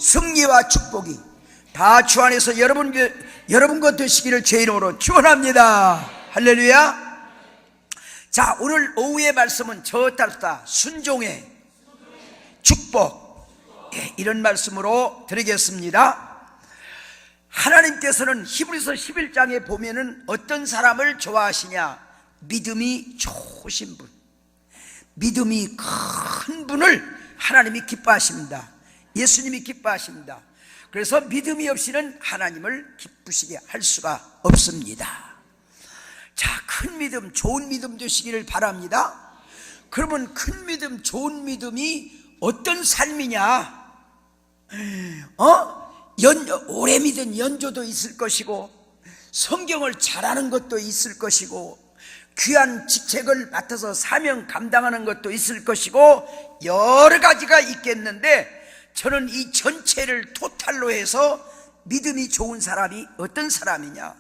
승리와 축복이 다 주 안에서 여러분 것 되시기를 제 이름으로 축원합니다. 할렐루야. 자, 오늘 오후의 말씀은 저 따르다 순종의 축복, 이런 말씀으로 드리겠습니다. 하나님께서는 히브리서 11장에 보면은 어떤 사람을 좋아하시냐? 믿음이 좋으신 분, 믿음이 큰 분을 하나님이 기뻐하십니다. 예수님이 기뻐하십니다. 그래서 믿음이 없이는 하나님을 기쁘시게 할 수가 없습니다. 자, 큰 믿음, 좋은 믿음 되시기를 바랍니다. 그러면 큰 믿음, 좋은 믿음이 어떤 삶이냐? 오래 믿은 연조도 있을 것이고, 성경을 잘하는 것도 있을 것이고, 귀한 직책을 맡아서 사명 감당하는 것도 있을 것이고, 여러 가지가 있겠는데, 저는 이 전체를 토탈로 해서 믿음이 좋은 사람이 어떤 사람이냐?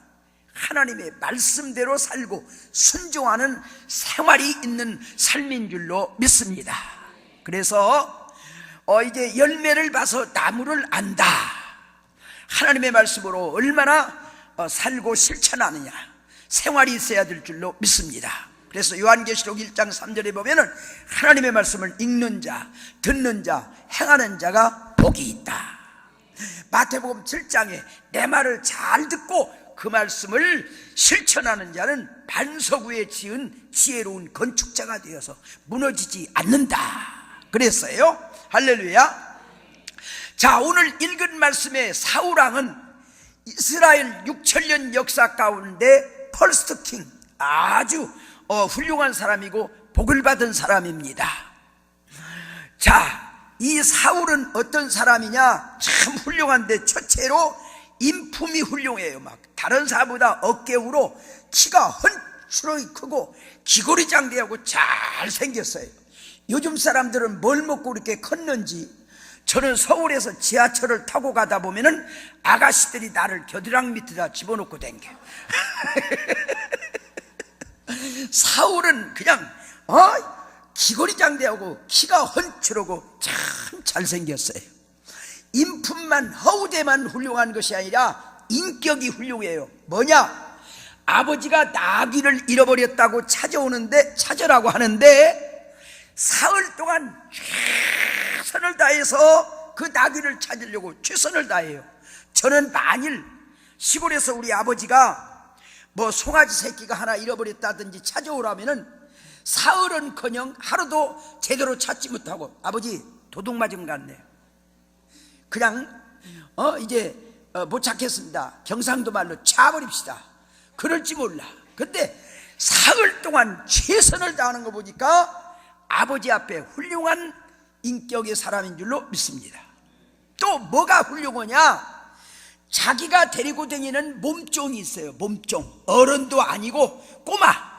하나님의 말씀대로 살고 순종하는 생활이 있는 삶인 줄로 믿습니다. 그래서 이제 열매를 봐서 나무를 안다. 하나님의 말씀으로 얼마나 살고 실천하느냐, 생활이 있어야 될 줄로 믿습니다. 그래서 요한계시록 1장 3절에 보면은 하나님의 말씀을 읽는 자, 듣는 자, 행하는 자가 복이 있다. 마태복음 7장에 내 말을 잘 듣고 그 말씀을 실천하는 자는 반석 위에 지은 지혜로운 건축자가 되어서 무너지지 않는다 그랬어요. 할렐루야. 자, 오늘 읽은 말씀의 사울왕은 이스라엘 6천년 역사 가운데 퍼스트 킹, 아주 훌륭한 사람이고 복을 받은 사람입니다. 자, 이 사울은 어떤 사람이냐? 참 훌륭한데 첫째로 인품이 훌륭해요. 막 다른 사람보다 어깨우로 키가 헌추러이 크고 기고리장대하고 잘생겼어요. 요즘 사람들은 뭘 먹고 그렇게 컸는지, 저는 서울에서 지하철을 타고 가다 보면은 아가씨들이 나를 겨드랑 밑에다 집어넣고 댕겨. 사울은 그냥 기고리장대하고 키가 헌추르고 참 잘생겼어요. 인품만, 허우대만 훌륭한 것이 아니라 인격이 훌륭해요. 뭐냐? 아버지가 나귀를 잃어버렸다고 찾으라고 하는데 사흘 동안 최선을 다해서 그 나귀를 찾으려고 최선을 다해요. 저는 만일 시골에서 우리 아버지가 뭐 송아지 새끼가 하나 잃어버렸다든지 찾아오라면은 사흘은커녕 하루도 제대로 찾지 못하고, 아버지 도둑 맞은 것 같네요, 그냥 이제 못 찾겠습니다, 경상도 말로 차버립시다, 그럴지 몰라. 근데 사흘 동안 최선을 다하는 거 보니까 아버지 앞에 훌륭한 인격의 사람인 줄로 믿습니다. 또 뭐가 훌륭하냐? 자기가 데리고 다니는 몸종이 있어요. 몸종, 어른도 아니고 꼬마.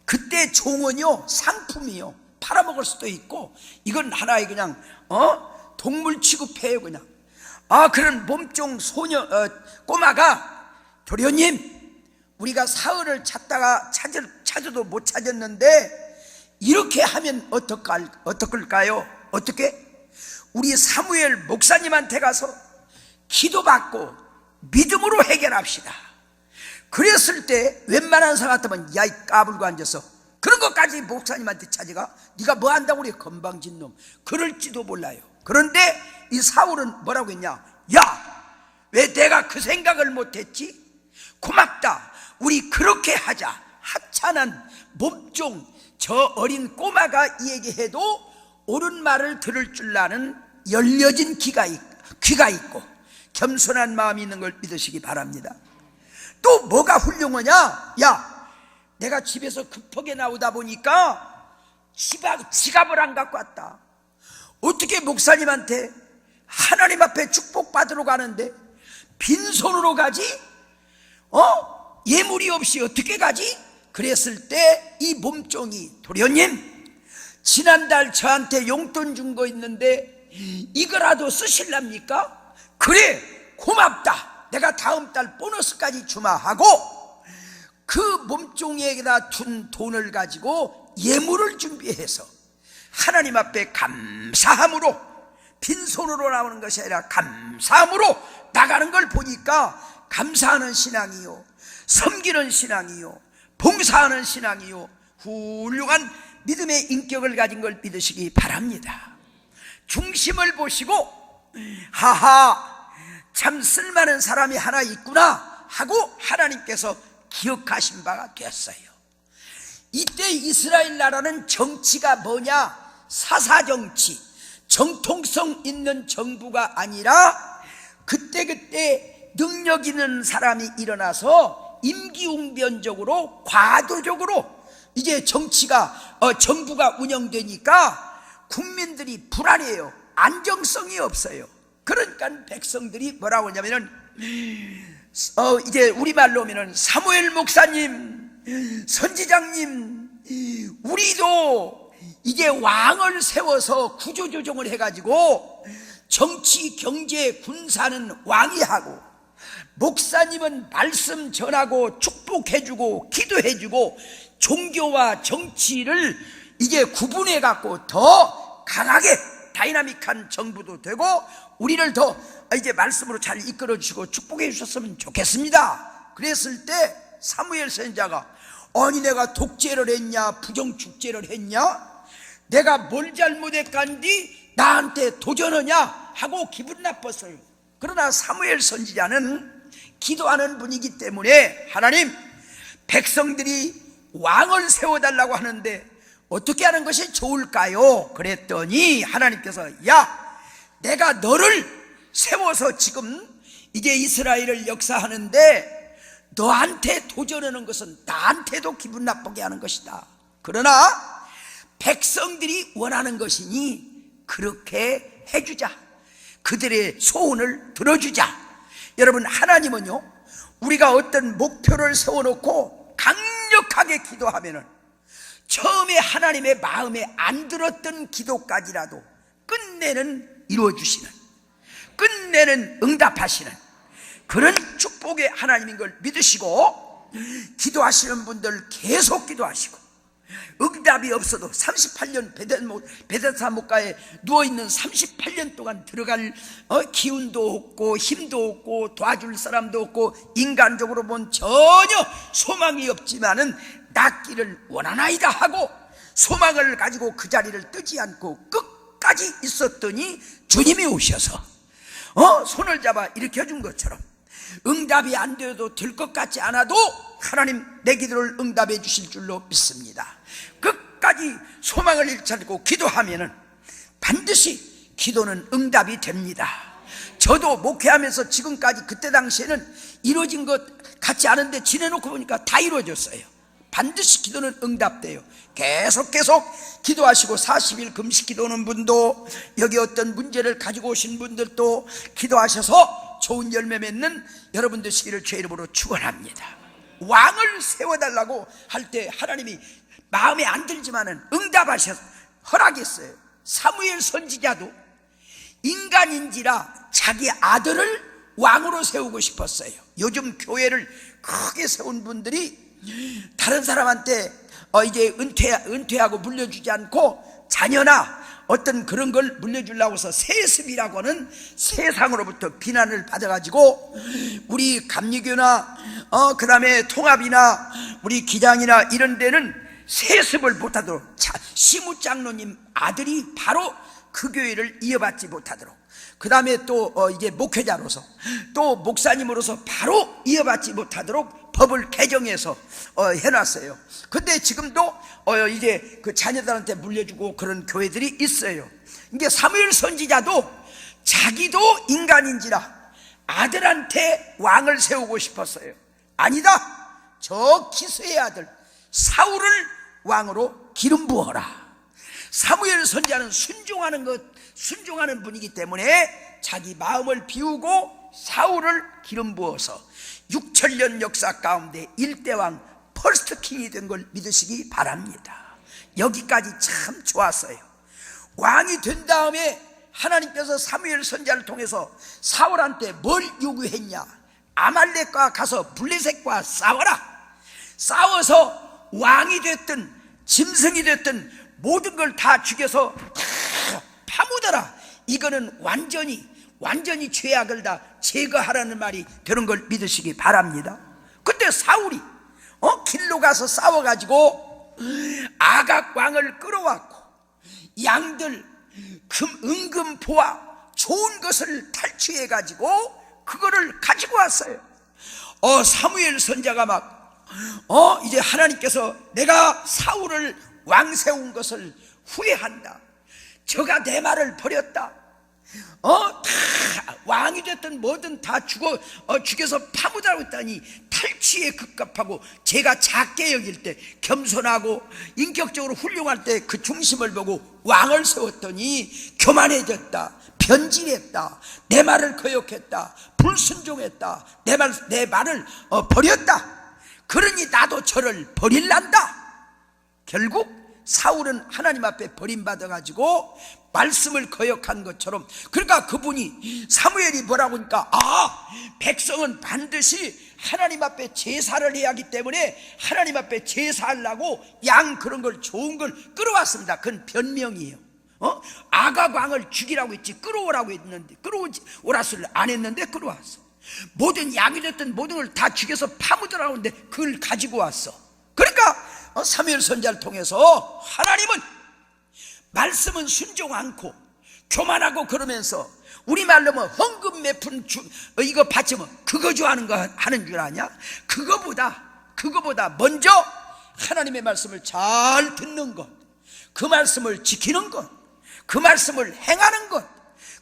그때 종은요 상품이요, 팔아먹을 수도 있고, 이건 하나의 그냥 동물 취급해요. 그냥 그런 몸종 소녀 꼬마가, 도련님, 우리가 사흘을 찾아도 못 찾았는데 이렇게 하면 어떡할까요? 어떻게? 우리 사무엘 목사님한테 가서 기도받고 믿음으로 해결합시다. 그랬을 때 웬만한 사람 같으면 야, 이 까불고 앉아서 그런 것까지 목사님한테 찾아가? 네가 뭐 한다고 그래, 건방진 놈, 그럴지도 몰라요. 그런데 이 사울은 뭐라고 했냐? 야, 왜 내가 그 생각을 못했지? 고맙다, 우리 그렇게 하자. 하찮은 몸종 저 어린 꼬마가 얘기해도 옳은 말을 들을 줄 아는 열려진 귀가 있고 겸손한 마음이 있는 걸 믿으시기 바랍니다. 또 뭐가 훌륭하냐? 야, 내가 집에서 급하게 나오다 보니까 지갑을 안 갖고 왔다. 어떻게 목사님한테 하나님 앞에 축복받으러 가는데 빈손으로 가지? 예물이 없이 어떻게 가지? 그랬을 때 이 몸종이, 도련님, 지난달 저한테 용돈 준 거 있는데 이거라도 쓰실랍니까? 그래, 고맙다, 내가 다음 달 보너스까지 주마 하고 그 몸종에게다 둔 돈을 가지고 예물을 준비해서 하나님 앞에 감사함으로 빈손으로 나오는 것이 아니라 감사함으로 나가는 걸 보니까 감사하는 신앙이요, 섬기는 신앙이요, 봉사하는 신앙이요, 훌륭한 믿음의 인격을 가진 걸 믿으시기 바랍니다. 중심을 보시고 하하, 참 쓸만한 사람이 하나 있구나 하고 하나님께서 기억하신 바가 되었어요. 이때 이스라엘 나라는 정치가 뭐냐? 사사정치, 정통성 있는 정부가 아니라 그때그때 능력 있는 사람이 일어나서 임기응변적으로 과도적으로 이제 정부가 운영되니까 국민들이 불안해요. 안정성이 없어요. 그러니까 백성들이 뭐라고 하냐면은 이제 우리말로 하면은 사무엘 목사님, 선지장님, 우리도 이제 왕을 세워서 구조조정을 해가지고 정치, 경제, 군사는 왕이 하고 목사님은 말씀 전하고 축복해주고 기도해주고 종교와 정치를 이제 구분해갖고 더 강하게 다이나믹한 정부도 되고 우리를 더 이제 말씀으로 잘 이끌어주시고 축복해 주셨으면 좋겠습니다. 그랬을 때 사무엘 선지자가 아니 내가 독재를 했냐 부정축제를 했냐 내가 뭘 잘못했간디 나한테 도전하냐 하고 기분 나빴어요. 그러나 사무엘 선지자는 기도하는 분이기 때문에 하나님 백성들이 왕을 세워달라고 하는데 어떻게 하는 것이 좋을까요? 그랬더니 하나님께서 야 내가 너를 세워서 지금 이제 이스라엘을 역사하는데 너한테 도전하는 것은 나한테도 기분 나쁘게 하는 것이다. 그러나 백성들이 원하는 것이니 그렇게 해주자. 그들의 소원을 들어주자. 여러분 하나님은요 우리가 어떤 목표를 세워놓고 강력하게 기도하면은 처음에 하나님의 마음에 안 들었던 기도까지라도 끝내는 이루어주시는, 끝내는 응답하시는 그런 축복의 하나님인 걸 믿으시고 기도하시는 분들 계속 기도하시고 응답이 없어도 38년 베데스다 목가에 누워있는 38년 동안 들어갈 기운도 없고 힘도 없고 도와줄 사람도 없고 인간적으로 본 전혀 소망이 없지만은 낫기를 원하나이다 하고 소망을 가지고 그 자리를 뜨지 않고 끝까지 있었더니 주님이 오셔서 손을 잡아 일으켜준 것처럼 응답이 안 되어도 될 것 같지 않아도 하나님 내 기도를 응답해 주실 줄로 믿습니다. 끝까지 소망을 잃지 않고 기도하면은 반드시 기도는 응답이 됩니다. 저도 목회하면서 지금까지 그때 당시에는 이루어진 것 같지 않은데 지내놓고 보니까 다 이루어졌어요. 반드시 기도는 응답돼요. 계속 기도하시고 40일 금식 기도하는 분도 여기 어떤 문제를 가지고 오신 분들도 기도하셔서 좋은 열매 맺는 여러분 되시기를 주의 이름으로 축원합니다. 왕을 세워달라고 할 때 하나님이 마음에 안 들지만은 응답하셔서 허락했어요. 사무엘 선지자도 인간인지라 자기 아들을 왕으로 세우고 싶었어요. 요즘 교회를 크게 세운 분들이 다른 사람한테 이제 은퇴하고 물려주지 않고 자녀나 어떤 그런 걸 물려주려고 해서 세습이라고 하는 세상으로부터 비난을 받아가지고 우리 감리교나 그 다음에 통합이나 우리 기장이나 이런 데는 세습을 못하도록 시무장로님 아들이 바로 그 교회를 이어받지 못하도록 그 다음에 또 이제 목회자로서 또 목사님으로서 바로 이어받지 못하도록 법을 개정해서 해놨어요. 근데 지금도 이제 그 자녀들한테 물려주고 그런 교회들이 있어요. 이게 사무엘 선지자도 자기도 인간인지라 아들한테 왕을 세우고 싶었어요. 아니다, 저 기스의 아들 사울을 왕으로 기름 부어라. 사무엘 선지자는 순종하는 분이기 때문에 자기 마음을 비우고 사울을 기름 부어서 6천년 역사 가운데 1대왕 퍼스트 킹이 된 걸 믿으시기 바랍니다. 여기까지 참 좋았어요. 왕이 된 다음에 하나님께서 사무엘 선지자를 통해서 사울한테 뭘 요구했냐? 아말렉과 가서 블레셋과 싸워라. 싸워서 왕이 됐든 짐승이 됐든 모든 걸 다 죽여서 다 파묻어라. 이거는 완전히 죄악을 다 제거하라는 말이 되는 걸 믿으시기 바랍니다. 그때 사울이 길로 가서 싸워가지고 아각 왕을 끌어왔고 양들 은금보화 좋은 것을 탈취해가지고 그거를 가지고 왔어요. 사무엘 선자가 막 이제 하나님께서 내가 사울을 왕 세운 것을 후회한다. 저가 내 말을 버렸다. 다 왕이 됐든 뭐든 다 죽여서 파묻으라고 했다니 탈취에 급급하고 제가 작게 여길 때 겸손하고 인격적으로 훌륭할 때 그 중심을 보고 왕을 세웠더니 교만해졌다. 변질했다. 내 말을 거역했다. 불순종했다. 내 말을 버렸다. 그러니 나도 저를 버릴란다. 결국 사울은 하나님 앞에 버림받아가지고 말씀을 거역한 것처럼, 그러니까 그분이 사무엘이 뭐라고 하니까 백성은 반드시 하나님 앞에 제사를 해야 하기 때문에 하나님 앞에 제사하려고 양 그런 걸 좋은 걸 끌어왔습니다. 그건 변명이에요. 아각 왕을 죽이라고 했지 끌어오라고 했는데 끌어오라를 안 했는데 끌어왔어. 모든 양이 됐든 모든 걸 다 죽여서 파묻으라고 했는데 그걸 가지고 왔어. 그러니까 사무엘 선지자를 통해서 하나님은 말씀은 순종 않고 교만하고 그러면서 우리말로 뭐 헌금 몇 푼 이거 받지면 그거 좋아하는 거 하는 줄 아냐? 그거보다 먼저 하나님의 말씀을 잘 듣는 것, 그 말씀을 지키는 것, 그 말씀을 행하는 것,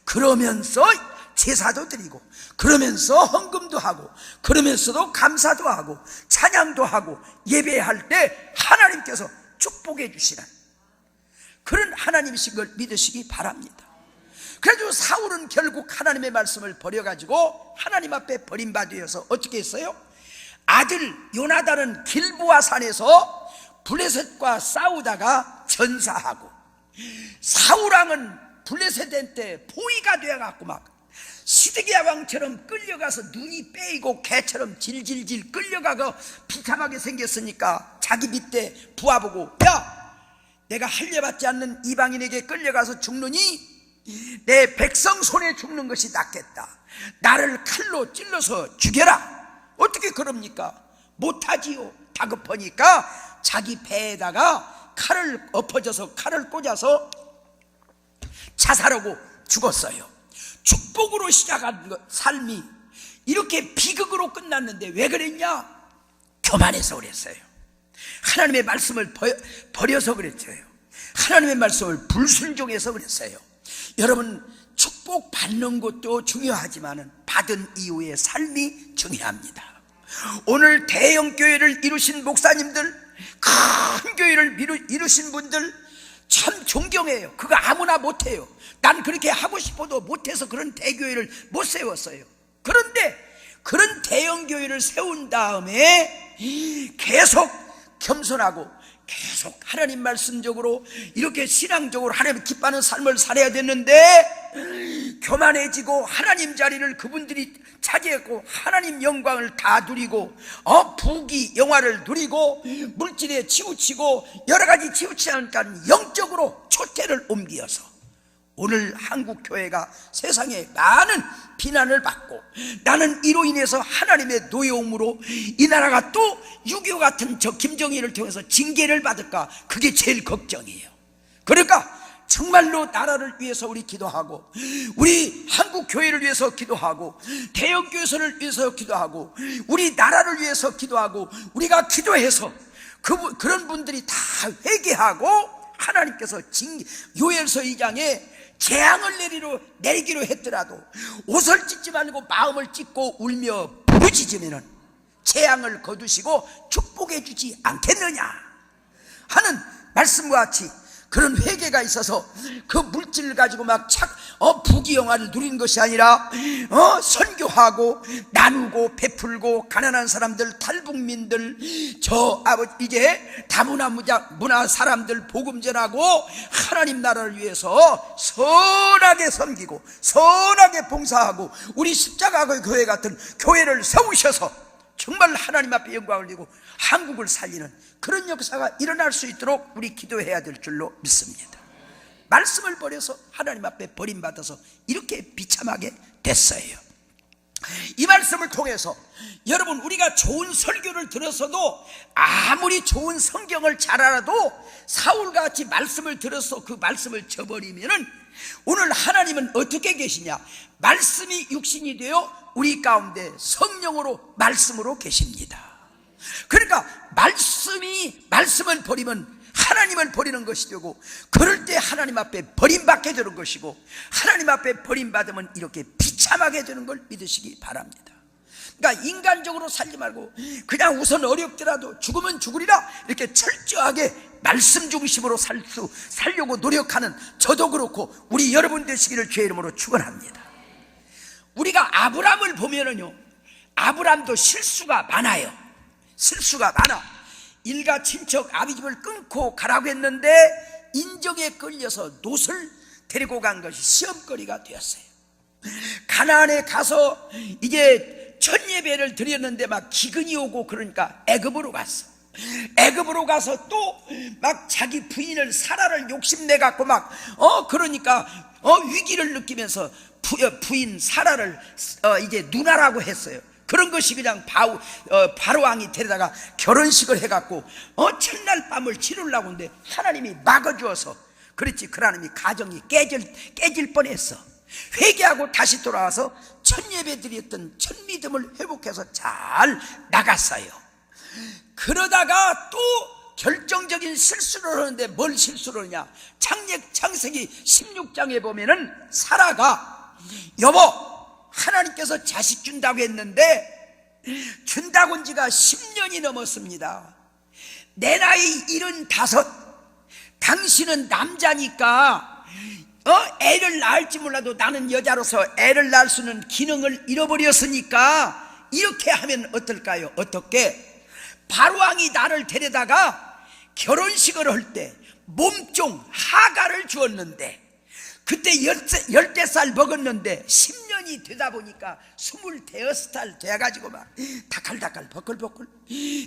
그러면서 제사도 드리고 그러면서 헌금도 하고 그러면서도 감사도 하고 찬양도 하고 예배할 때 하나님께서 축복해 주시는 그런 하나님이신 걸 믿으시기 바랍니다. 그래도 사울은 결국 하나님의 말씀을 버려가지고 하나님 앞에 버림받아서 어떻게 했어요? 아들 요나단은 길보아 산에서 블레셋과 싸우다가 전사하고, 사울왕은 블레셋한테 포위가 되어갖고 막 시드기야 왕처럼 끌려가서 눈이 빼이고 개처럼 질질질 끌려가고 비참하게 생겼으니까 자기 밑에 부하 보고, 야, 내가 할례받지 않는 이방인에게 끌려가서 죽느니 내 백성 손에 죽는 것이 낫겠다. 나를 칼로 찔러서 죽여라. 어떻게 그럽니까? 못하지요. 다급하니까 자기 배에다가 칼을 엎어져서 칼을 꽂아서 자살하고 죽었어요. 축복으로 시작한 삶이 이렇게 비극으로 끝났는데 왜 그랬냐? 교만해서 그랬어요. 하나님의 말씀을 버려서 그랬어요. 하나님의 말씀을 불순종해서 그랬어요. 여러분, 축복 받는 것도 중요하지만 받은 이후의 삶이 중요합니다. 오늘 대형 교회를 이루신 목사님들, 큰 교회를 이루신 분들 참 존경해요. 그거 아무나 못해요. 난 그렇게 하고 싶어도 못해서 그런 대교회를 못 세웠어요. 그런데 그런 대형 교회를 세운 다음에 계속 겸손하고 계속 하나님 말씀적으로 이렇게 신앙적으로 하나님 기뻐하는 삶을 살아야 됐는데 교만해지고 하나님 자리를 그분들이 차지했고 하나님 영광을 다 누리고 부귀 영화를 누리고 물질에 치우치고 여러 가지 치우치지 않으니까 영적으로 초태를 옮겨서 오늘 한국 교회가 세상에 많은 비난을 받고, 나는 이로 인해서 하나님의 노여움으로 이 나라가 또 6.25 같은 저 김정일을 통해서 징계를 받을까, 그게 제일 걱정이에요. 그러니까 정말로 나라를 위해서 우리 기도하고, 우리 한국 교회를 위해서 기도하고, 대형 교회를 위해서 기도하고, 우리 나라를 위해서 기도하고, 우리가 기도해서 그런 분들이 다 회개하고 하나님께서 요엘서 2장에 재앙을 내리기로 했더라도 옷을 찢지 말고 마음을 찢고 울며 부르짖으면 재앙을 거두시고 축복해 주지 않겠느냐 하는 말씀과 같이 그런 회개가 있어서 그 물질을 가지고 막 부귀영화를 누리는 것이 아니라 선교하고 나누고 베풀고 가난한 사람들, 탈북민들, 이제 다문화 문화 사람들 복음 전하고 하나님 나라를 위해서 선하게 섬기고 선하게 봉사하고 우리 십자가의 교회 같은 교회를 세우셔서 정말 하나님 앞에 영광을 드리고 한국을 살리는 그런 역사가 일어날 수 있도록 우리 기도해야 될 줄로 믿습니다. 말씀을 버려서 하나님 앞에 버림받아서 이렇게 비참하게 됐어요. 이 말씀을 통해서 여러분, 우리가 좋은 설교를 들었어도 아무리 좋은 성경을 잘 알아도 사울과 같이 말씀을 들어서 그 말씀을 저버리면은 오늘 하나님은 어떻게 계시냐? 말씀이 육신이 되어 우리 가운데 성령으로 말씀으로 계십니다. 그러니까 말씀을 버리면 하나님을 버리는 것이 되고, 그럴 때 하나님 앞에 버림받게 되는 것이고, 하나님 앞에 버림받으면 이렇게 비참하게 되는 걸 믿으시기 바랍니다. 그러니까 인간적으로 살지 말고 그냥 우선 어렵더라도 죽으면 죽으리라 이렇게 철저하게 말씀 중심으로 살려고 노력하는 저도 그렇고 우리 여러분 되시기를 주의 이름으로 축원합니다. 우리가 아브람을 보면은요, 아브람도 실수가 많아요. 실수가 많아. 일가 친척 아비집을 끊고 가라고 했는데 인정에 끌려서 롯을 데리고 간 것이 시험거리가 되었어요. 가나안에 가서 이제 첫 예배를 드렸는데 막 기근이 오고 그러니까 애굽으로 갔어. 애굽으로 가서 또 막 자기 부인을 사라를 욕심내 갖고 막 그러니까 위기를 느끼면서 부인 사라를 이제 누나라고 했어요. 그런 것이 그냥 바로 왕이 데려다가 결혼식을 해갖고 첫날 밤을 치르려고 하는데 하나님이 막아주어서 그렇지, 그 하나님이 가정이 깨질 뻔했어. 회개하고 다시 돌아와서 첫 예배 드렸던 첫 믿음을 회복해서 잘 나갔어요. 그러다가 또 결정적인 실수를 하는데 뭘 실수를 하냐? 창세기 16장에 보면은 사라가 여보, 하나님께서 자식 준다고 했는데 준다고 한 지가 10년이 넘었습니다. 내 나이 75, 당신은 남자니까 애를 낳을지 몰라도 나는 여자로서 애를 낳을 수 있는 기능을 잃어버렸으니까 이렇게 하면 어떨까요? 어떻게? 바로왕이 나를 데려다가 결혼식을 할 때 몸종 하가를 주었는데 그때 10살 먹었는데 10년이 되다 보니까 25살 돼가지고 막 다칼다칼 버클버클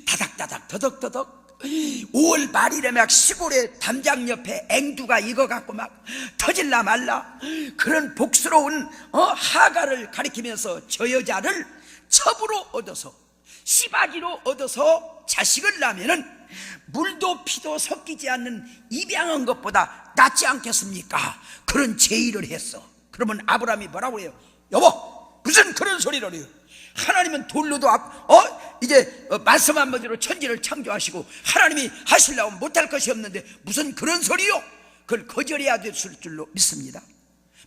다닥다닥 더덕더덕 5월 말이래 막 시골에 담장 옆에 앵두가 익어갖고 막 터질라 말라 그런 복스러운 하가를 가리키면서 저 여자를 첩으로 얻어서 씨바지로 얻어서 자식을 낳으면은 물도 피도 섞이지 않는 입양한 것보다 낫지 않겠습니까? 그런 제의를 했어. 그러면 아브라함이 뭐라고 해요? 여보, 무슨 그런 소리를 해요? 하나님은 돌로도 이제 말씀 한마디로 천지를 창조하시고 하나님이 하시려고 못할 것이 없는데 무슨 그런 소리요? 그걸 거절해야 됐을 줄로 믿습니다.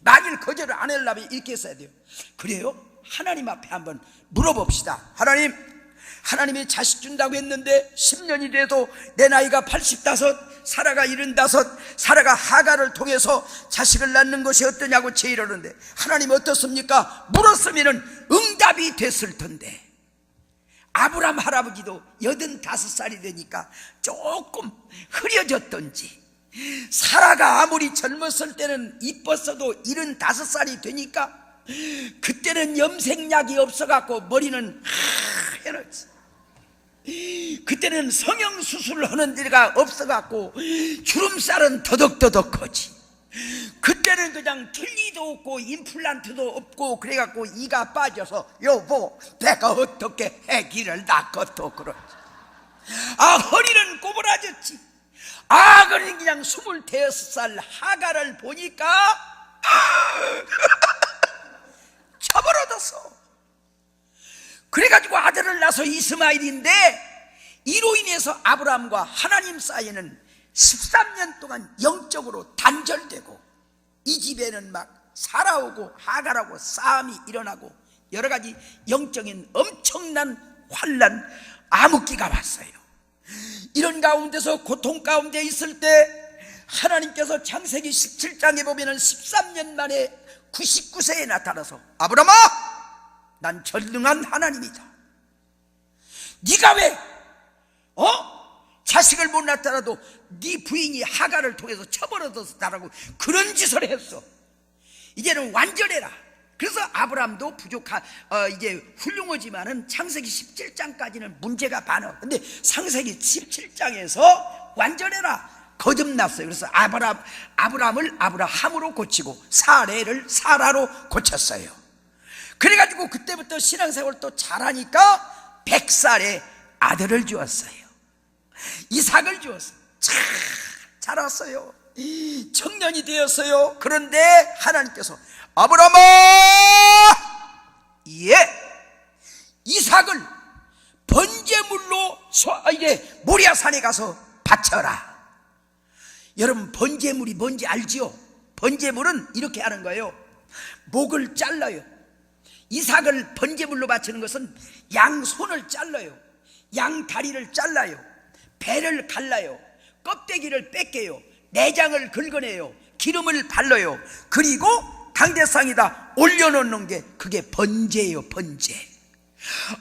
만일 거절을 안 하려면 이렇게 했어야 돼요. 그래요? 하나님 앞에 한번 물어봅시다. 하나님이 자식 준다고 했는데 10년이 돼도 내 나이가 85, 사라가 75, 사라가 하가를 통해서 자식을 낳는 것이 어떠냐고 제의를 하는데 하나님 어떻습니까? 물었으면 응답이 됐을 텐데. 아브람 할아버지도 85살이 되니까 조금 흐려졌던지, 사라가 아무리 젊었을 때는 이뻤어도 75살이 되니까 그때는 염색약이 없어갖고 머리는 하얘졌지. 그때는 성형수술을 하는 데가 없어갖고 주름살은 더덕더덕하지. 그때는 그냥 틀니도 없고 임플란트도 없고 그래갖고 이가 빠져서 여보 내가 어떻게 아기를 낳고도 그러지. 허리는 꼬부라졌지. 그러니 그냥 25살 하가를 보니까 쳐버려졌어. 그래가지고 아들을 낳아서 이스마엘인데 이로 인해서 아브라함과 하나님 사이에는 13년 동안 영적으로 단절되고 이 집에는 막 사라오고 하가라고 싸움이 일어나고 여러가지 영적인 엄청난 환난 암흑기가 왔어요. 이런 가운데서 고통 가운데 있을 때 하나님께서 창세기 17장에 보면은 13년 만에 99세에 나타나서 아브라함아, 난 전능한 하나님이다. 네가 왜 자식을 못 낳더라도 네 부인이 하가를 통해서 처벌어서 나라고 그런 짓을 했어. 이제는 완전해라. 그래서 아브라함도 이제 훌륭하지만은 창세기 17장까지는 문제가 많아. 근데 창세기 17장에서 완전해라. 거듭났어요. 그래서 아브람을 아브라함으로 고치고 사레를 사라로 고쳤어요. 그래가지고 그때부터 신앙생활을 또 잘하니까 100살에 아들을 주었어요. 이삭을 주었어요. 참 자랐어요. 청년이 되었어요. 그런데 하나님께서 아브라함아, 이삭을 번제물로 이제 모리아산에 가서 바쳐라. 여러분, 번제물이 뭔지 알지요? 번제물은 이렇게 하는 거예요. 목을 잘라요. 이삭을 번제물로 바치는 것은 양 손을 잘라요. 양 다리를 잘라요. 배를 갈라요. 껍데기를 뺏겨요. 내장을 긁어내요. 기름을 발라요. 그리고 당대상에다 올려놓는 게 그게 번제예요. 번제.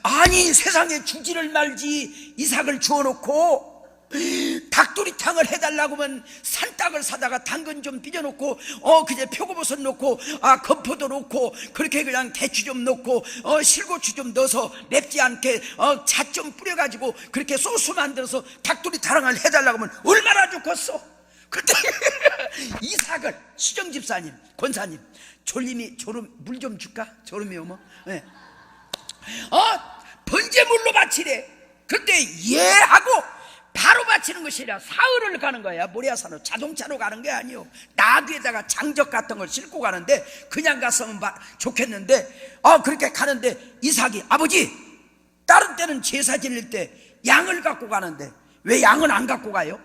아니, 세상에 주지를 말지 이삭을 주워놓고 닭도리탕을 해달라고 하면 산닭을 사다가 당근 좀 빚어놓고 그제 표고버섯 넣고 건포도 넣고 그렇게 그냥 대추 좀 넣고 실고추 좀 넣어서 맵지 않게 잣 좀 뿌려가지고 그렇게 소스 만들어서 닭도리탕을 해달라고 하면 얼마나 좋겠어. 그때 이삭을 수정집사님, 권사님, 졸림이 물 좀 줄까? 졸음이 오면 네. 번제물로 바치래. 근데 하고 바로 바치는 것이 아니라 사흘을 가는 거야. 모리아산으로 자동차로 가는 게 아니요. 나귀에다가 장적 같은 걸 싣고 가는데 그냥 갔으면 좋겠는데 그렇게 가는데 이삭이 아버지, 다른 때는 제사 지낼 때 양을 갖고 가는데 왜 양은 안 갖고 가요?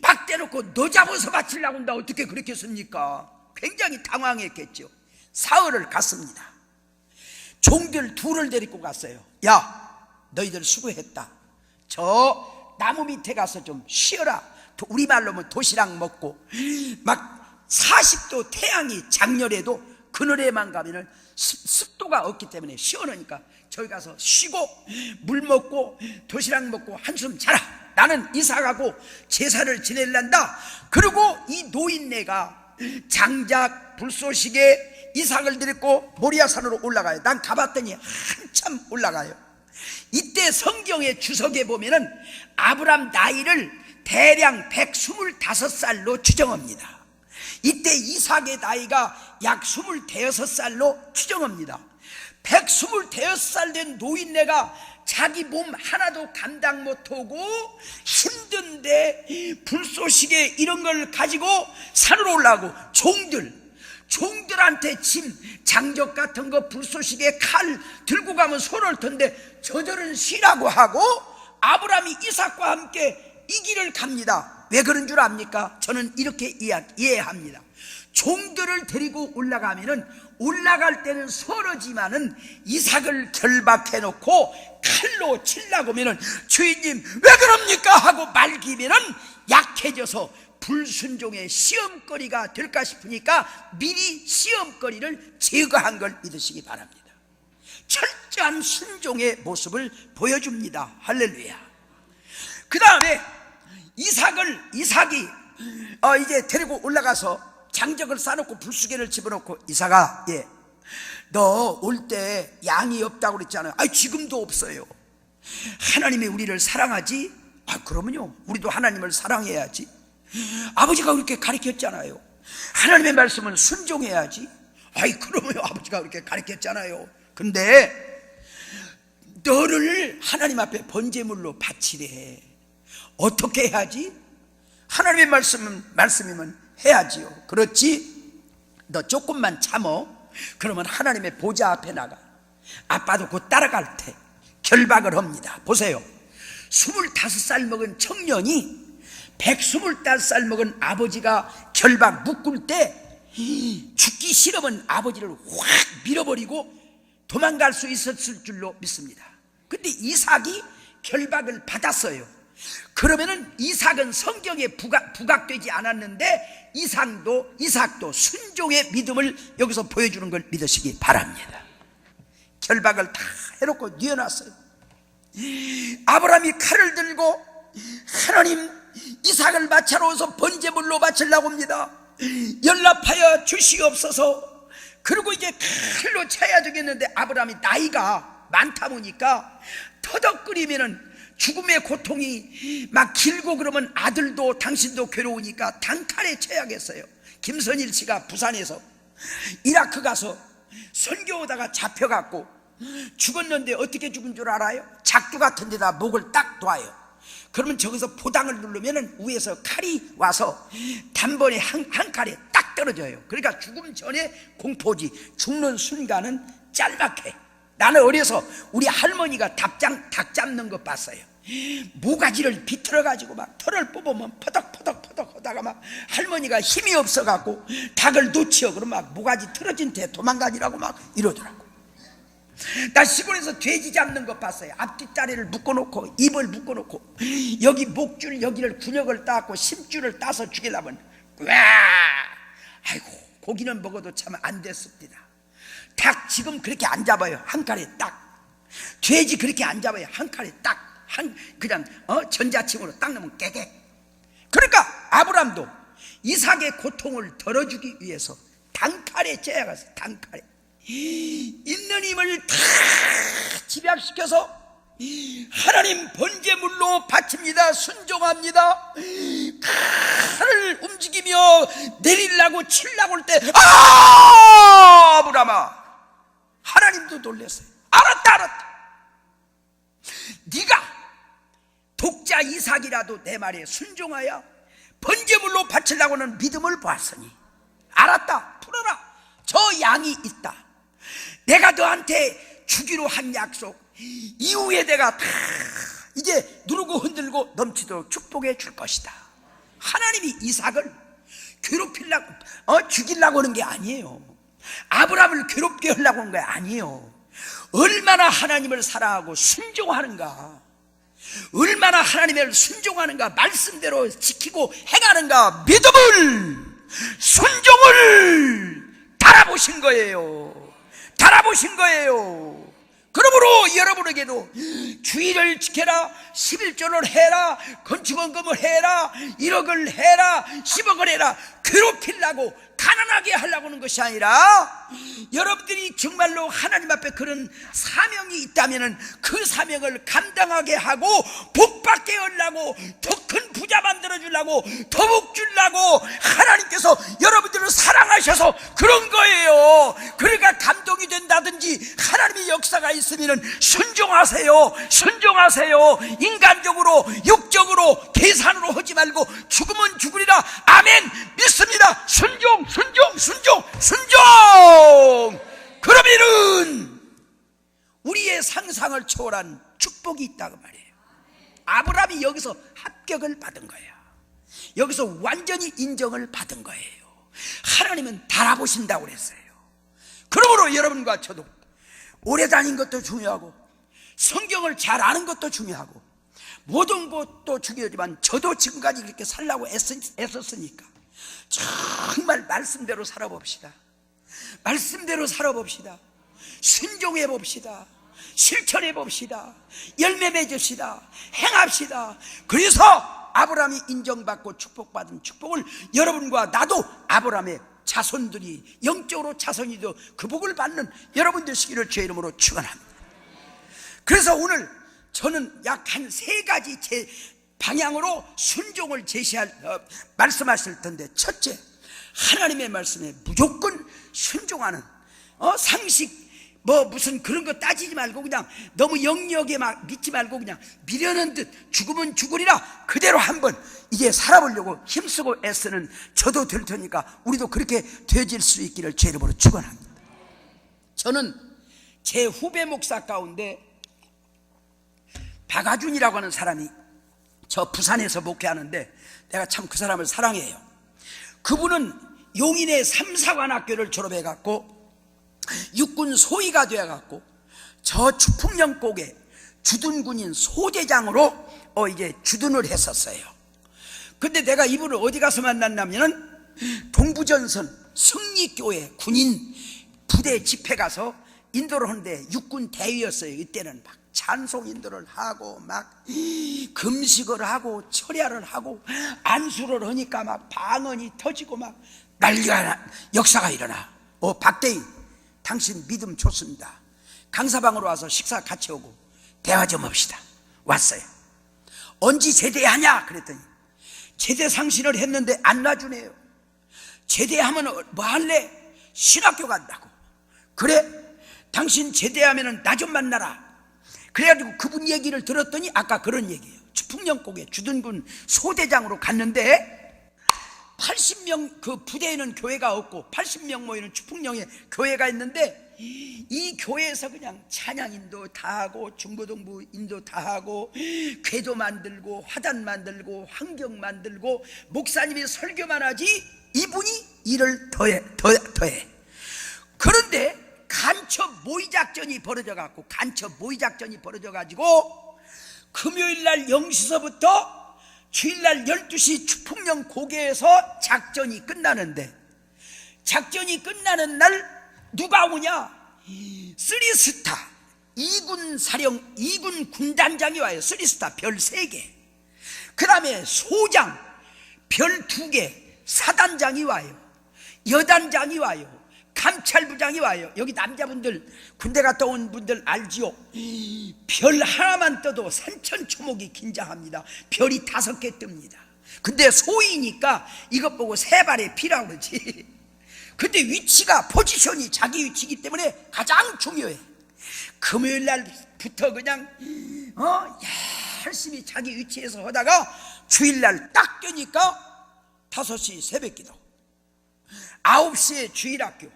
빡 대놓고 너 잡아서 바치려고 한다. 어떻게 그렇게 했습니까? 굉장히 당황했겠죠. 사흘을 갔습니다. 종들 둘을 데리고 갔어요. 야, 너희들 수고했다. 저 나무 밑에 가서 좀 쉬어라. 우리말로 하면 도시락 먹고 막 40도 태양이 장렬해도 그늘에만 가면은 습도가 없기 때문에 시원하니까 저기 가서 쉬고 물 먹고 도시락 먹고 한숨 자라. 나는 이삭하고 제사를 지낼란다. 그리고 이 노인네가 장작 불쏘시개 이삭을 데리고 모리아산으로 올라가요. 난 가봤더니 한참 올라가요. 이때 성경의 주석에 보면은 아브람 나이를 대략 125살로 추정합니다. 이때 이삭의 나이가 약 25살로 추정합니다. 125살 된 노인네가 자기 몸 하나도 감당 못하고 힘든데 불쏘시개 이런 걸 가지고 산으로 올라가고 종들한테 짐, 장적 같은 거 불쏘시개 칼 들고 가면 손을 텐데 저들은 쉬라고 하고 아브라함이 이삭과 함께 이 길을 갑니다. 왜 그런 줄 압니까? 저는 이렇게 이해합니다. 종들을 데리고 올라가면은 올라갈 때는 서러지만은 이삭을 결박해 놓고 칼로 치려고 하면은 주인님 왜 그럽니까 하고 말기면은 약해져서 불순종의 시험거리가 될까 싶으니까 미리 시험거리를 제거한 걸 믿으시기 바랍니다. 철저한 순종의 모습을 보여줍니다. 할렐루야. 그 다음에 이삭이 이제 데리고 올라가서 장적을 싸놓고 불수개를 집어넣고 이삭아, 너 올 때 양이 없다고 그랬잖아요. 지금도 없어요. 하나님이 우리를 사랑하지? 그러면요 우리도 하나님을 사랑해야지. 아버지가 그렇게 가르쳤잖아요. 하나님의 말씀을 순종해야지. 그러면요 아버지가 그렇게 가르쳤잖아요. 근데 너를 하나님 앞에 번제물로 바치래. 어떻게 해야지? 하나님의 말씀이면 해야지요. 그렇지? 너 조금만 참어. 그러면 하나님의 보좌 앞에 나가. 아빠도 곧 따라갈 테. 결박을 합니다. 보세요. 25살 먹은 청년이 125살 먹은 아버지가 결박 묶을 때 죽기 싫으면 아버지를 확 밀어버리고 도망갈 수 있었을 줄로 믿습니다. 근데 이삭이 결박을 받았어요. 그러면은 이삭은 성경에 부각되지 않았는데 이삭도 순종의 믿음을 여기서 보여주는 걸 믿으시기 바랍니다. 결박을 다 해놓고 뉘어놨어요. 아브라함이 칼을 들고 하나님 이삭을 바쳐놓아서 번제물로 바치려고 합니다. 연락하여 주시옵소서. 그리고 이제 칼로 쳐야 되겠는데 아브라함이 나이가 많다 보니까 터덕거리면은 죽음의 고통이 막 길고 그러면 아들도 당신도 괴로우니까 단칼에 쳐야겠어요. 김선일 씨가 부산에서 이라크 가서 선교하다가 잡혀갖고 죽었는데 어떻게 죽은 줄 알아요? 작두 같은 데다 목을 딱 놔요. 그러면 저기서 보당을 누르면 위에서 칼이 와서 단번에 한 칼에 딱 떨어져요. 그러니까 죽음 전에 공포지, 죽는 순간은 짤막해. 나는 어려서 우리 할머니가 닭 잡는 거 봤어요. 모가지를 비틀어 가지고 막 털을 뽑으면 퍼덕퍼덕 하다가 막 할머니가 힘이 없어 갖고 닭을 놓치어 그러면 막 모가지 틀어진 데 도망가니라고 막 이러더라고. 나 시골에서 돼지 잡는 거 봤어요. 앞뒷다리를 묶어놓고 입을 묶어놓고 여기 목줄 여기를 근육을 따고 심줄을 따서 죽이려면 와, 아이고 고기는 먹어도 참 안 됐습니다. 닭 지금 그렇게 안 잡아요. 한 칼에 딱. 돼지 그렇게 안 잡아요. 한 칼에 딱. 그냥 전자침으로 딱 넣으면 깨게. 그러니까 아브람도 이삭의 고통을 덜어주기 위해서 단칼에 째야겠어요. 단칼에 있는 힘을 다 집약시켜서 하나님 번제물로 바칩니다. 순종합니다. 칼을 움직이며 내리려고 치려고 할 때 아브라함아, 하나님도 놀랐어요. 알았다. 네가 독자 이삭이라도 내 말에 순종하여 번제물로 바치려고 하는 믿음을 보았으니 알았다. 풀어라. 저 양이 있다. 내가 너한테 주기로 한 약속 이후에 내가 다 이제 누르고 흔들고 넘치도록 축복해 줄 것이다. 하나님이 이삭을 괴롭히려고 죽이려고 하는 게 아니에요. 아브라함을 괴롭게 하려고 하는 게 아니에요. 얼마나 하나님을 사랑하고 순종하는가, 얼마나 하나님을 순종하는가, 말씀대로 지키고 행하는가, 믿음을 순종을 달아보신 거예요. 달아보신 거예요. 그러므로 여러분에게도 주의를 지켜라, 11조를 해라, 건축원금을 해라, 1억을 해라, 10억을 해라, 괴롭히려고 가난하게 하려고 하는 것이 아니라 여러분들이 정말로 하나님 앞에 그런 사명이 있다면 그 사명을 감당하게 하고 복받게 하려고, 더 큰 부자 만들어주려고, 더욱 주려고 하나님께서 여러분들을 사랑하셔서 그런 거예요. 그러니까 감동이 된다든지 하나님의 역사가 있으면 순종하세요. 순종하세요. 인간적으로 육적으로 계산으로 하지 말고 죽으면 죽으리라. 아멘. 믿습니다. 순종. 그러면은 우리의 상상을 초월한 축복이 있다고 말이에요. 아브라함이 여기서 합격을 받은 거예요. 여기서 완전히 인정을 받은 거예요. 하나님은 달아보신다고 그랬어요. 그러므로 여러분과 저도 오래 다닌 것도 중요하고 성경을 잘 아는 것도 중요하고 모든 것도 중요하지만 저도 지금까지 그렇게 살라고 애썼으니까 정말 말씀대로 살아봅시다. 말씀대로 살아봅시다. 순종해 봅시다. 실천해 봅시다. 열매 맺읍시다. 행합시다. 그래서 아브라함이 인정받고 축복받은 축복을 여러분과 나도 아브라함의 자손들이 영적으로 자손이 되어 그 복을 받는 여러분 되시기를 주의 이름으로 축원합니다. 그래서 오늘 저는 약 한 3가지 제 방향으로 순종을 말씀하실 텐데, 첫째, 하나님의 말씀에 무조건 순종하는 상식 무슨 그런 거 따지지 말고 그냥 너무 영역에 막 믿지 말고 그냥 미련한 듯 죽으면 죽으리라 그대로 한번 이제 살아보려고 힘쓰고 애쓰는 저도 될 테니까 우리도 그렇게 되어질 수 있기를 주의 이름으로 축원합니다. 저는 제 후배 목사 가운데 박아준이라고 하는 사람이 저 부산에서 목회하는데 내가 참 그 사람을 사랑해요. 그분은 용인의 삼사관학교를 졸업해갖고 육군 소위가 되어갖고 저 추풍령곡에 주둔군인 소대장으로 이제 주둔을 했었어요. 근데 내가 이분을 어디 가서 만났냐면은 동부전선 승리교회 군인 부대 집회 가서 인도를 하는데 육군 대위였어요. 이때는 막 찬송 인도를 하고 막 금식을 하고 철야를 하고 안수를 하니까 막 방언이 터지고 막 난리가 역사가 일어나. 박대희 당신 믿음 좋습니다. 강사방으로 와서 식사 같이 오고 대화 좀 합시다. 왔어요. 언제 제대하냐 그랬더니 제대 상신을 했는데 안 놔주네요. 제대하면 뭐 할래? 신학교 간다고. 그래? 당신 제대하면 나 좀 만나라. 그래가지고 그분 얘기를 들었더니 아까 그런 얘기예요. 추풍령곡에 주둔군 소대장으로 갔는데 80명 그 부대에는 교회가 없고 80명 모이는 추풍령에 교회가 있는데 이 교회에서 그냥 찬양인도 다 하고 중고등부 인도 다 하고 궤도 만들고 화단 만들고 환경 만들고 목사님이 설교만 하지 이분이 일을 더해. 그런데 간첩 모의작전이 벌어져갖고 금요일날 0시서부터 주일날 12시 추풍령 고개에서 작전이 끝나는데 작전이 끝나는 날 누가 오냐? 3스타 2군 사령 2군 군단장이 와요. 3스타 별 3개. 그 다음에 소장 별 2개 사단장이 와요. 여단장이 와요. 감찰부장이 와요. 여기 남자분들 군대 갔다 온 분들 알지요? 별 하나만 떠도 산천초목이 긴장합니다. 별이 5개 뜹니다. 근데 소위니까 이것 보고 3발의 피라고 그러지. 근데 위치가 포지션이 자기 위치이기 때문에 가장 중요해. 금요일 날부터 그냥 열심히 자기 위치에서 하다가 주일날 딱 껴니까 5시 새벽기도, 9시에 주일학교,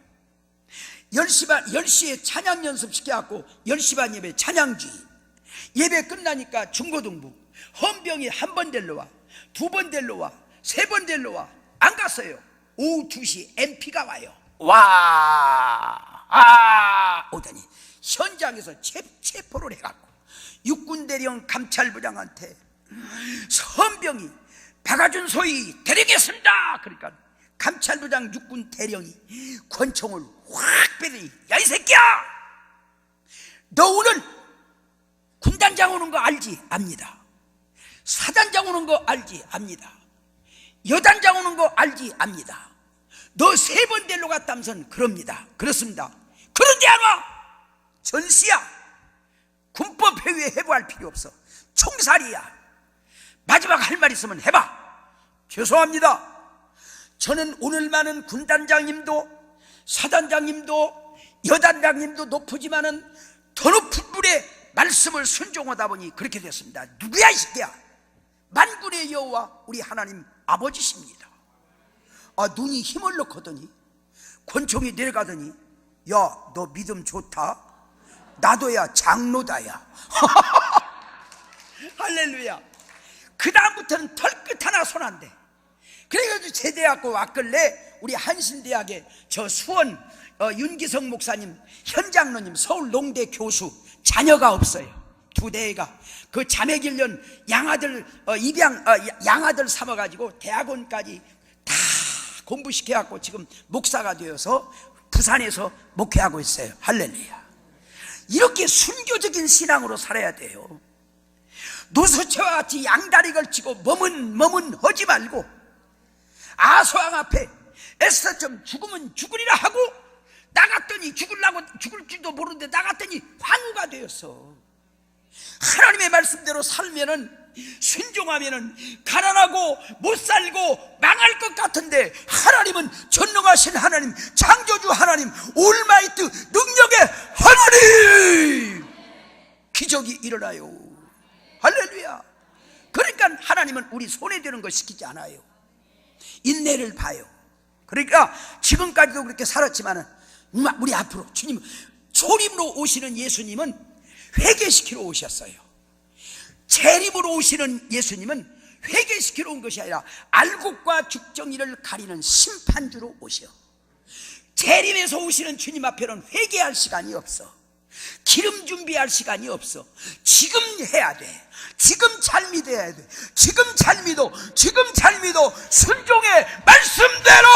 10시에 찬양 연습 시켜갖고 10시 반 예배 찬양주의, 예배 끝나니까 중고등부, 헌병이 한 번 데려와, 2번 데려와, 3번 데려와. 안 갔어요. 오후 2시 MP가 와요. 오더니 현장에서 체포를 해갖고 육군대령 감찰부장한테 헌병이 박아준 소위 대령했습니다. 그러니까 감찰부장 육군대령이 권총을 확 빼더니 야 이 새끼야, 너 오늘 군단장 오는 거 알지? 압니다. 사단장 오는 거 알지? 압니다. 여단장 오는 거 알지? 압니다. 너 3번 데리러 갔다면서는 그럽니다. 그렇습니다. 그런데 안 와. 전시야. 군법 회의에 해부할 필요 없어. 총살이야. 마지막 할 말 있으면 해봐. 죄송합니다. 저는 오늘만은 군단장님도 사단장님도 여단장님도 높으지만은 더 높은 분의 말씀을 순종하다 보니 그렇게 됐습니다. 누구야 이 새끼야? 만군의 여호와 우리 하나님 아버지십니다. 눈이 힘을 넣거더니 권총이 내려가더니 야, 너 믿음 좋다. 나도야 장로다야. 할렐루야. 그 다음부터는 털끝 하나 손 안 대. 그래가지고 제대하고 왔길래 우리 한신대학에 저 수원 윤기성 목사님, 현장로님, 서울 농대 교수 자녀가 없어요. 2대가 그 자매길련 양아들 양아들 삼아가지고 대학원까지 다 공부시켜갖고 지금 목사가 되어서 부산에서 목회하고 있어요. 할렐루야. 이렇게 순교적인 신앙으로 살아야 돼요. 노수채와 같이 양다리 걸치고 머문 하지 말고 아소왕 앞에 에스더처럼 죽으면 죽으리라 하고 나갔더니 죽을 줄도 모르는데 나갔더니 황후가 되었어. 하나님의 말씀대로 살면은 순종하면은 가난하고 못 살고 망할 것 같은데 하나님은 전능하신 하나님, 창조주 하나님, 올마이트 능력의 하나님, 기적이 일어나요. 할렐루야. 그러니까 하나님은 우리 손에 드는 걸 시키지 않아요. 인내를 봐요. 그러니까 지금까지도 그렇게 살았지만은 우리 앞으로 주님 초림으로 오시는 예수님은 회개시키러 오셨어요. 재림으로 오시는 예수님은 회개시키러 온 것이 아니라 알곡과 죽정이를 가리는 심판주로 오셔. 재림에서 오시는 주님 앞에는 회개할 시간이 없어. 기름 준비할 시간이 없어. 지금 해야 돼. 지금 잘 믿어야 돼. 지금 잘 믿어. 순종의 말씀대로.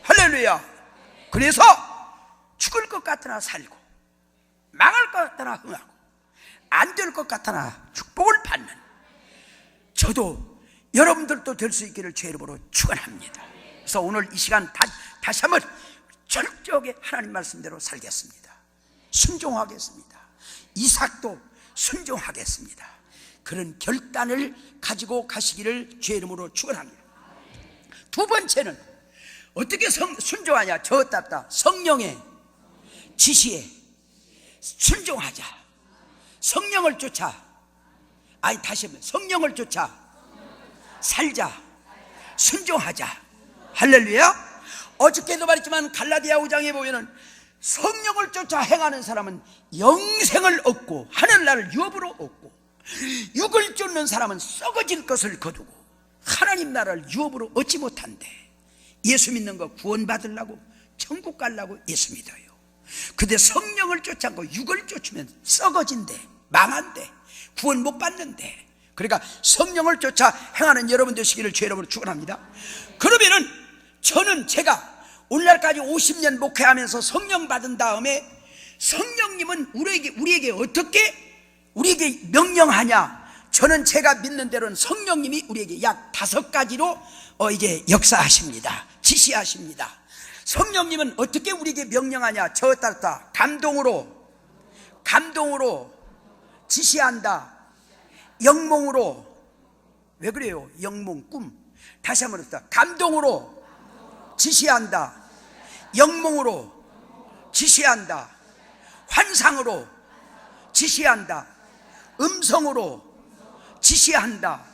할렐루야. 그래서 죽을 것 같으나 살고 망할 것 같으나 흥하고 안 될 것 같으나 축복을 받는, 저도 여러분들도 될 수 있기를 주의 이름으로 축원합니다. 그래서 오늘 이 시간 다시 한번 철저하게 하나님 말씀대로 살겠습니다. 순종하겠습니다. 이삭도 순종하겠습니다. 그런 결단을 가지고 가시기를 주의 이름으로 축원합니다. 두 번째는 어떻게 순종하냐? 저었답다. 성령의 지시에 순종하자. 성령을 쫓아. 아니 다시 한번 성령을 쫓아 살자. 순종하자. 할렐루야. 어저께도 말했지만 갈라디아 5장에 보면은 성령을 쫓아 행하는 사람은 영생을 얻고 하늘나라를 유업으로 얻고, 육을 쫓는 사람은 썩어질 것을 거두고 하나님 나라를 유업으로 얻지 못한대. 예수 믿는 거 구원받으려고 천국 가려고 예수 믿어요. 근데 성령을 쫓지 않고 육을 쫓으면 썩어진대, 망한대, 구원 못 받는데. 그러니까 성령을 쫓아 행하는 여러분 되시기를 주의 이름으로 축원합니다. 그러면은 저는 제가 오늘날까지 50년 목회하면서 성령 받은 다음에 성령님은 우리에게 어떻게 우리에게 명령하냐? 저는 제가 믿는 대로는 성령님이 우리에게 약 5가지로 이제 역사하십니다. 지시하십니다. 성령님은 어떻게 우리에게 명령하냐? 저 따라 감동으로 지시한다. 영몽으로. 왜 그래요? 영몽, 꿈. 다시 한번 합시다. 감동으로 지시한다. 영몽으로 지시한다. 환상으로 지시한다. 음성으로 지시한다.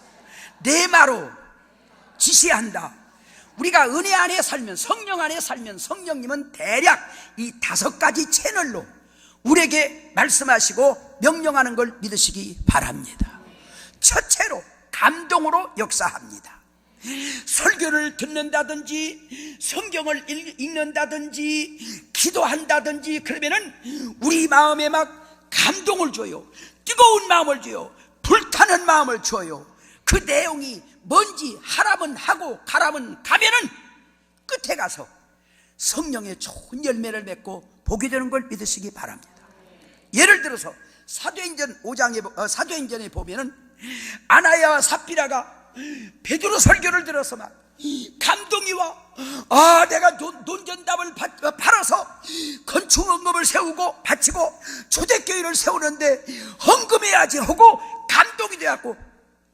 내마로 지시한다. 우리가 은혜 안에 살면, 성령 안에 살면 성령님은 대략 이 5가지 채널로 우리에게 말씀하시고 명령하는 걸 믿으시기 바랍니다. 첫째로 감동으로 역사합니다. 설교를 듣는다든지 성경을 읽는다든지 기도한다든지 그러면은 우리 마음에 막 감동을 줘요. 뜨거운 마음을 줘요. 불타는 마음을 줘요. 그 내용이 뭔지 하라면 하고 가라면 가면은 끝에 가서 성령의 좋은 열매를 맺고 복이 되는 걸 믿으시기 바랍니다. 예를 들어서 사도행전에 보면은 아나야와 삽비라가 베드로 설교를 들어서 막 감동이 와. 내가 논전답을 팔아서 건축원금을 세우고 바치고 초대교회를 세우는데 헌금해야지 하고 감동이 돼갖고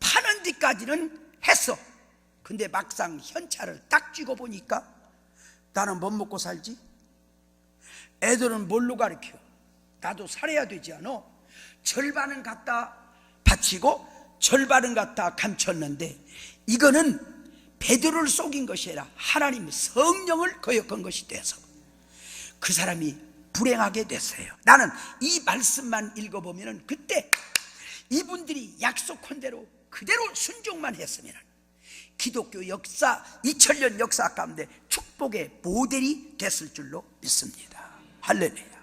파는 데까지는 했어. 근데 막상 현찰을 딱 쥐고 보니까 나는 못 먹고 살지? 애들은 뭘로 가르쳐? 나도 살아야 되지 않아? 절반은 갖다 바치고 절반은 갖다 감췄는데 이거는 베드로를 속인 것이 아니라 하나님 성령을 거역한 것이 돼서 그 사람이 불행하게 됐어요. 나는 이 말씀만 읽어보면 그때 이분들이 약속한 대로 그대로 순종만 했으면 기독교 역사 2000년 역사 가운데 축복의 모델이 됐을 줄로 믿습니다. 할렐루야.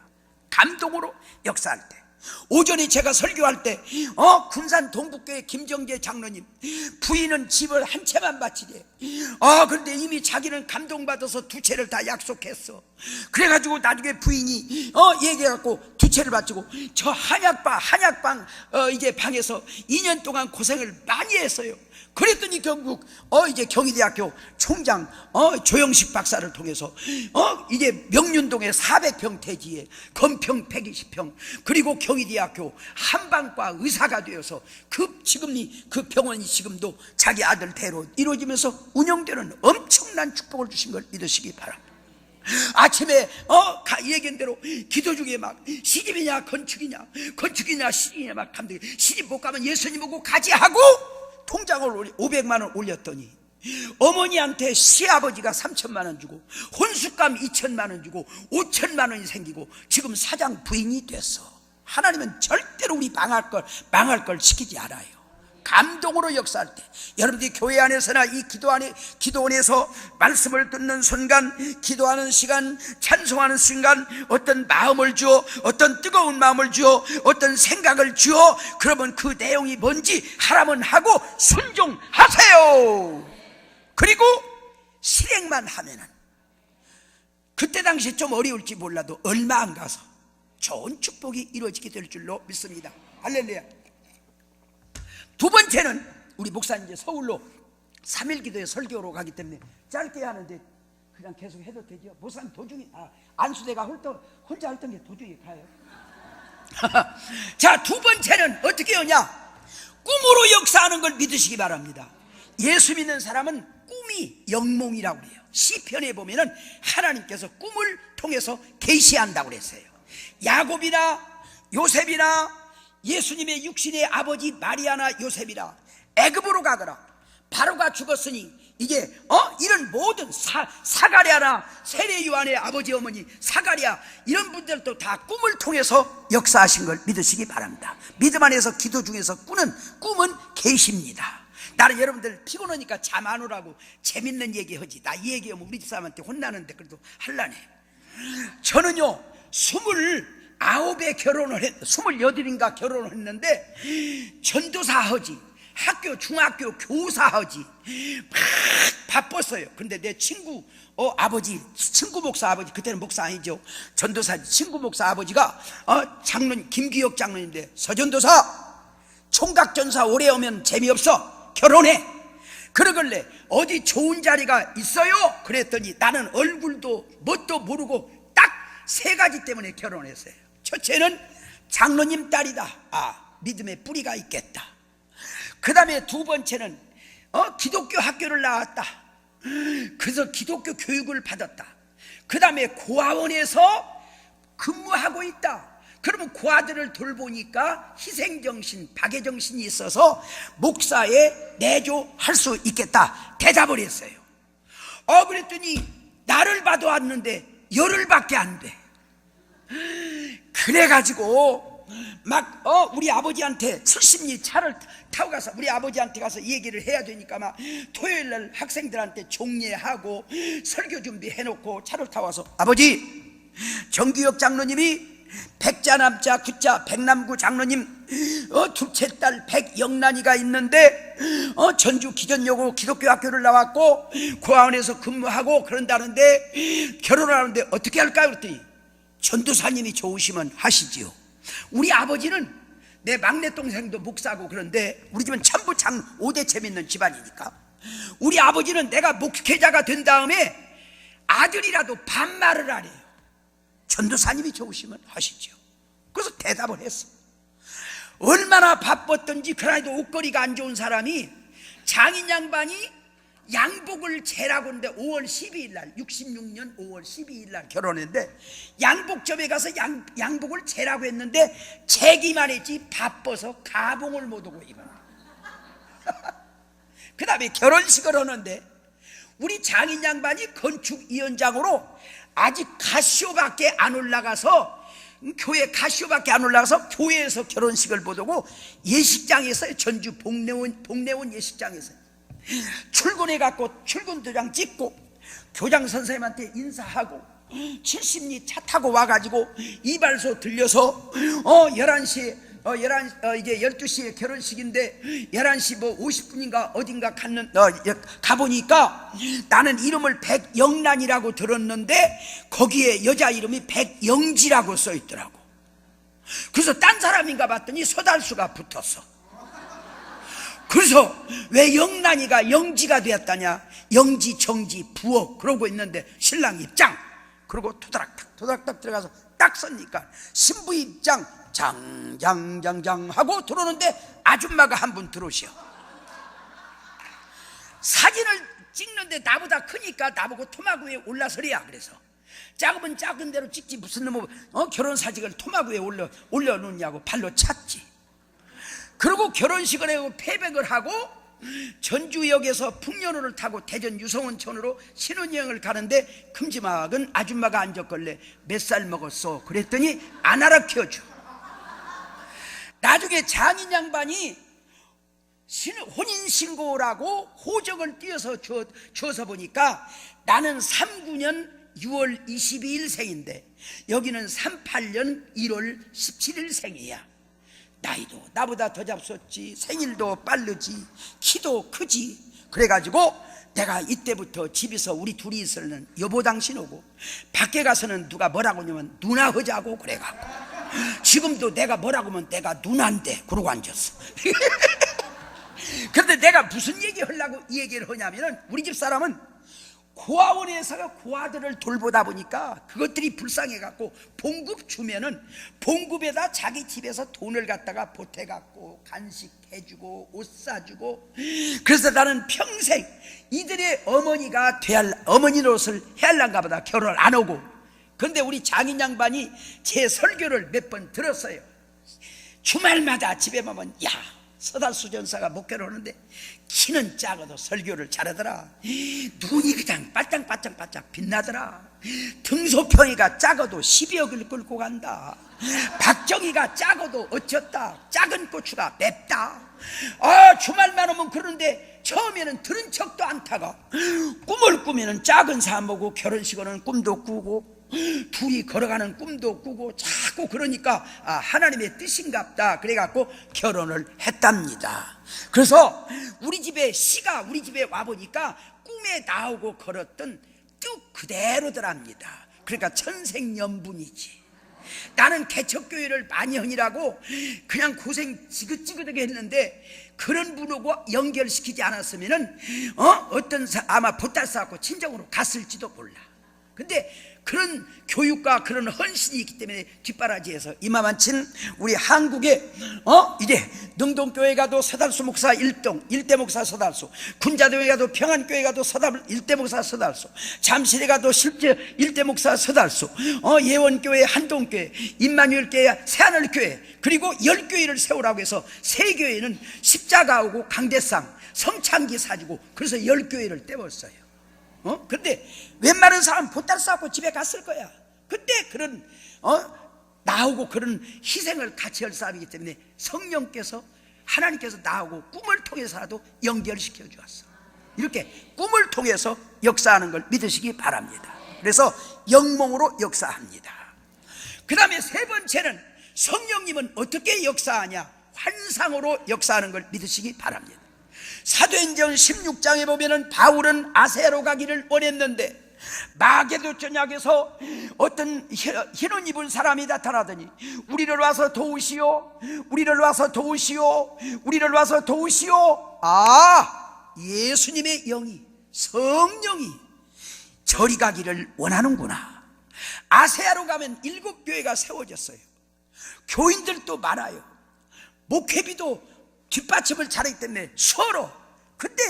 감동으로 역사할 때, 오전에 제가 설교할 때 군산 동북교회 김정재 장로님 부인은 집을 한 채만 바치대. 그런데 이미 자기는 감동받아서 2채를 다 약속했어. 그래가지고 나중에 부인이 얘기해갖고 2채를 바치고 저 한약방 이제 방에서 2년 동안 고생을 많이 했어요. 그랬더니 결국 이제 경희대학교 총장 조영식 박사를 통해서 이제 명륜동에 400평 대지에 건평 120평 그리고 경희대학교 한방과 의사가 되어서 그 병원이 지금도 자기 아들 대로 이루어지면서 운영되는 엄청난 축복을 주신 걸 믿으시기 바랍니다. 아침에 얘기한 대로 기도 중에 막 시집이냐 건축이냐 시집이냐 막 감독이 시집 못 가면 예수님 오고 가지 하고 통장을 500만 원 올렸더니 어머니한테 시아버지가 3천만 원 주고 혼수감 2천만 원 주고 5천만 원이 생기고 지금 사장 부인이 됐어. 하나님은 절대로 우리 망할 걸 시키지 않아요. 감동으로 역사할 때 여러분들이 교회 안에서나 이 기도원에서 말씀을 듣는 순간, 기도하는 시간, 찬송하는 순간 어떤 마음을 주어, 어떤 뜨거운 마음을 주어, 어떤 생각을 주어, 그러면 그 내용이 뭔지 하라면 하고 순종하세요. 그리고 실행만 하면은 그때 당시 좀 어려울지 몰라도 얼마 안 가서 좋은 축복이 이루어지게 될 줄로 믿습니다. 할렐루야. 두 번째는 우리 목사님 이제 서울로 3일 기도에 설교로 가기 때문에 짧게 하는데 그냥 계속 해도 되죠? 목사님 도중에 안수대가 혼자 헐던 게 도중에 가요. 자, 두 번째는 어떻게 하냐? 꿈으로 역사하는 걸 믿으시기 바랍니다. 예수 믿는 사람은 꿈이 영몽이라고 그래요. 시편에 보면은 하나님께서 꿈을 통해서 계시한다고 그랬어요. 야곱이나 요셉이나 예수님의 육신의 아버지 마리아나 요셉이나 애굽으로 가거라. 바로가 죽었으니 이제 이런 모든 사가랴나 세례 요한의 아버지 어머니 사가랴 이런 분들도 다 꿈을 통해서 역사하신 걸 믿으시기 바랍니다. 믿음 안에서 기도 중에서 꾸는 꿈은 계십니다. 나는 여러분들 피곤하니까 잠 안 오라고 재밌는 얘기 하지. 나 이 얘기하면 우리 집사람한테 혼나는데 그래도 할라네. 저는요 29에 결혼을 28인가 결혼을 했는데 전도사 하지, 학교 중학교 교사 하지 막 바빴어요. 근데 내 친구 아버지, 친구 목사 아버지, 그때는 목사 아니죠, 전도사 친구 목사 아버지가 장로님 김기혁 장로님인데, 서전도사 총각전사 오래 오면 재미없어, 결혼해. 그러길래 어디 좋은 자리가 있어요? 그랬더니 나는 얼굴도 뭣도 모르고 딱 3가지 때문에 결혼했어요. 첫째는 장로님 딸이다. 믿음의 뿌리가 있겠다. 그 다음에 2번째는 기독교 학교를 나왔다. 그래서 기독교 교육을 받았다. 그 다음에 고아원에서 근무하고 있다. 그러면 고아들을 돌보니까 희생정신, 박애정신이 있어서 목사에 내조할 수 있겠다 대답을 했어요. 그랬더니 나를 봐도 왔는데 열흘밖에 안 돼. 그래가지고 막 우리 아버지한테 70리 차를 타고 가서 우리 아버지한테 가서 이 얘기를 해야 되니까 막 토요일날 학생들한테 종례하고 설교 준비해놓고 차를 타고 와서, 아버지, 정기혁 장로님이 백자남자 구자 백남구 장로님 둘째 딸 백영란이가 있는데 전주 기전여고 기독교 학교를 나왔고 고아원에서 근무하고 그런다는데 결혼을 하는데 어떻게 할까요? 그랬더니 전도사님이 좋으시면 하시지요. 우리 아버지는, 내 막내 동생도 목사고 그런데 우리 집은 전부 5대 재밌는 집안이니까, 우리 아버지는 내가 목회자가 된 다음에 아들이라도 반말을 하래요. 전도사님이 좋으시면 하시죠. 그래서 대답을 했어. 얼마나 바빴던지, 그래도 옷걸이가 안 좋은 사람이 장인 양반이 양복을 재라고 하는데 5월 12일 날 66년 5월 12일 날 결혼했는데 양복점에 가서 양복을 재라고 했는데 재기만 했지 바빠서 가봉을 못 오고 입어. 그 다음에 결혼식을 하는데 우리 장인 양반이 건축위원장으로 아직 가시오밖에 안 올라가서, 교회 가시오밖에 안 올라가서 교회에서 결혼식을 보고 예식장에서, 전주 복내원 예식장에서 출근해갖고 출근도장 찍고 교장 선생님한테 인사하고 70리 차 타고 와가지고 이발소 들려서 11시에 이제 12시에 결혼식인데 11시 뭐 50분인가 어딘가 가보니까 나는 이름을 백영란이라고 들었는데 거기에 여자 이름이 백영지라고 써있더라고. 그래서 딴 사람인가 봤더니 서달수가 붙었어. 그래서 왜 영란이가 영지가 되었다냐, 영지 정지 부엌 그러고 있는데 신랑 입장, 그러고 토닥닥 들어가서 딱 서니까 신부 입장 장장장장 하고 들어오는데 아줌마가 한 분 들어오셔. 사진을 찍는데 나보다 크니까 나보고 토막 위에 올라서랴. 그래서 작으면 작은 대로 찍지 무슨 놈의 결혼 사진을 토막 위에 올려놓냐고 발로 찼지. 그리고 결혼식을 하고 패백을 하고 전주역에서 풍년호를 타고 대전 유성원천으로 신혼여행을 가는데 큼지막은 아줌마가 앉았걸래. 몇 살 먹었어? 그랬더니 안 알아켜줘. 나중에 장인 양반이 혼인신고라고 호적을 띄어서 줘서 보니까 나는 39년 6월 22일 생인데 여기는 38년 1월 17일 생이야. 나이도 나보다 더 잡섰지, 생일도 빠르지, 키도 크지. 그래가지고 내가 이때부터 집에서 우리 둘이 있으면 여보 당신 오고, 밖에 가서는 누가 뭐라고 하냐면 누나 하자고 그래갖고, 지금도 내가 뭐라고 하면 내가 누나인데 그러고 앉았어. 그런데 내가 무슨 얘기 하려고 이 얘기를 하냐면은, 우리 집 사람은 고아원에서 고아들을 돌보다 보니까 그것들이 불쌍해갖고 봉급 주면은 봉급에다 자기 집에서 돈을 갖다가 보태갖고 간식 해주고 옷 사주고. 그래서 나는 평생 이들의 어머니가 어머니 노릇을 해야할란가 보다 결혼을 안 하고. 그런데 우리 장인 양반이 제 설교를 몇 번 들었어요. 주말마다 집에 가면 야, 서달수 전사가 목회를 하는데 키는 작아도 설교를 잘하더라. 눈이 그냥 반짝반짝 빛나더라. 등소평이가 작아도 12억을 끌고 간다. 박정희가 작아도 어쩌다. 작은 고추가 맵다. 주말만 오면 그러는데 처음에는 들은 척도 안 타가. 꿈을 꾸면은 작은 사람 보고 결혼식 오는 꿈도 꾸고 둘이 걸어가는 꿈도 꾸고 자꾸 그러니까 하나님의 뜻인갑다. 그래갖고 결혼을 했답니다. 그래서 우리 집에 시가 우리 집에 와보니까 꿈에 나오고 걸었던 뜻 그대로더랍니다. 그러니까 천생연분이지. 나는 개척교회를 많이 하느라고 그냥 고생 지긋지긋하게 했는데 그런 분하고 연결시키지 않았으면은 어떤 아마 보따리 싸갖고 친정으로 갔을지도 몰라. 근데 그런 교육과 그런 헌신이 있기 때문에 뒷바라지에서 이마만친 우리 한국에 이제 능동교회 가도 서달수 목사 일대 목사 서달수, 군자교회 가도 평안교회 가도 일대 목사 서달수, 잠실에 가도 실제 일대 목사 서달수, 예원교회 한동교회, 임마누엘교회 새하늘교회, 그리고 10교회를 세우라고 해서 세 교회는 십자가하고 강대상 성찬기 사주고 그래서 10교회를 떼었어요. 근데 웬만한 사람 보따리 싸고 집에 갔을 거야. 근데 그런 나오고 그런 희생을 같이 할 사람이기 때문에 성령께서 하나님께서 나오고 꿈을 통해서라도 연결시켜 주었어. 이렇게 꿈을 통해서 역사하는 걸 믿으시기 바랍니다. 그래서 영몽으로 역사합니다. 그 다음에 세 번째는 성령님은 어떻게 역사하냐? 환상으로 역사하는 걸 믿으시기 바랍니다. 사도행전 16장에 보면은 바울은 아세아로 가기를 원했는데 마게도 전역에서 어떤 흰옷 입은 사람이 나타나더니 우리를 와서 도우시오, 우리를 와서 도우시오, 우리를 와서 도우시오. 예수님의 영이, 성령이 저리 가기를 원하는구나. 아세아로 가면 7교회가 세워졌어요. 교인들도 많아요. 목회비도 뒷받침을 잘하기 때문에 서로. 근데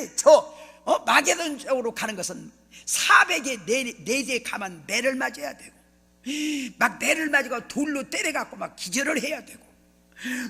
마게돈 쪽으로 가는 것은 400에 4대 가만 매를 맞아야 되고 막 매를 맞아가 돌로 때려갖고 막 기절을 해야 되고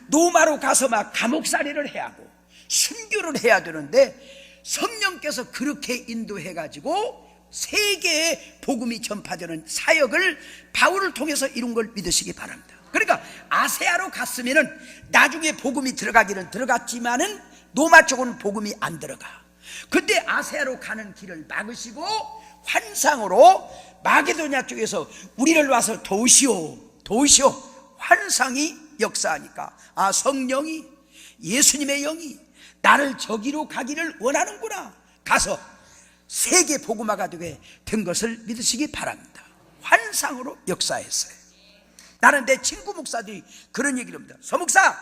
노마로 가서 막 감옥살이를 해야 하고 순교를 해야 되는데 성령께서 그렇게 인도해가지고 세계에 복음이 전파되는 사역을 바울을 통해서 이룬 걸 믿으시기 바랍니다. 그러니까 아세아로 갔으면은 나중에 복음이 들어가기는 들어갔지만은 노마 쪽은 복음이 안 들어가. 근데 아세아로 가는 길을 막으시고 환상으로 마게도냐 쪽에서 우리를 와서 도우시오, 도우시오. 환상이 역사하니까 성령이, 예수님의 영이 나를 저기로 가기를 원하는구나. 가서 세계 복음화가 되게 된 것을 믿으시기 바랍니다. 환상으로 역사했어요. 나는 내 친구 목사들이 그런 얘기를 합니다. 서목사,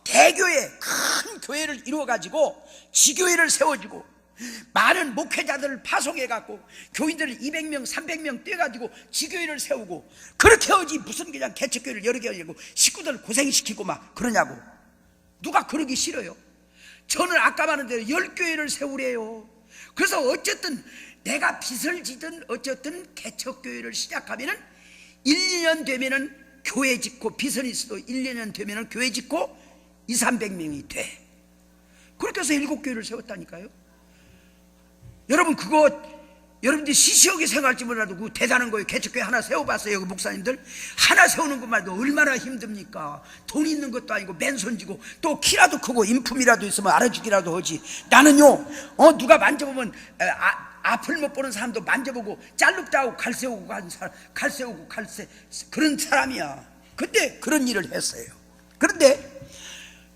대교회, 큰 교회를 이루어가지고 지교회를 세워주고 많은 목회자들을 파송해갖고 교인들을 200명, 300명 떼가지고 지교회를 세우고 그렇게 하지 무슨 그냥 개척교회를 여러 개 하려고 식구들 고생시키고 막 그러냐고. 누가 그러기 싫어요? 저는 아까 말한 대로 10교회를 세우래요. 그래서 어쨌든 내가 빚을 지든 어쨌든 개척교회를 시작하면은 1, 2년 되면은 교회 짓고 빚은 있어도 1, 2년 되면은 교회 짓고 2, 300명이 돼. 그렇게 해서 7교회를 세웠다니까요. 여러분 여러분들이 시시하게 생각할지 몰라도 그 대단한 거예요. 개척교회 하나 세워봤어요. 그 목사님들 하나 세우는 것만 해도 얼마나 힘듭니까? 돈 있는 것도 아니고 맨손지고 또 키라도 크고 인품이라도 있으면 알아주기라도 하지. 나는요 누가 만져보면 앞을 못 보는 사람도 만져보고 짤룩도 하고 칼 세우고 가는 사람, 칼 세우고 그런 사람이야. 근데 그런 일을 했어요.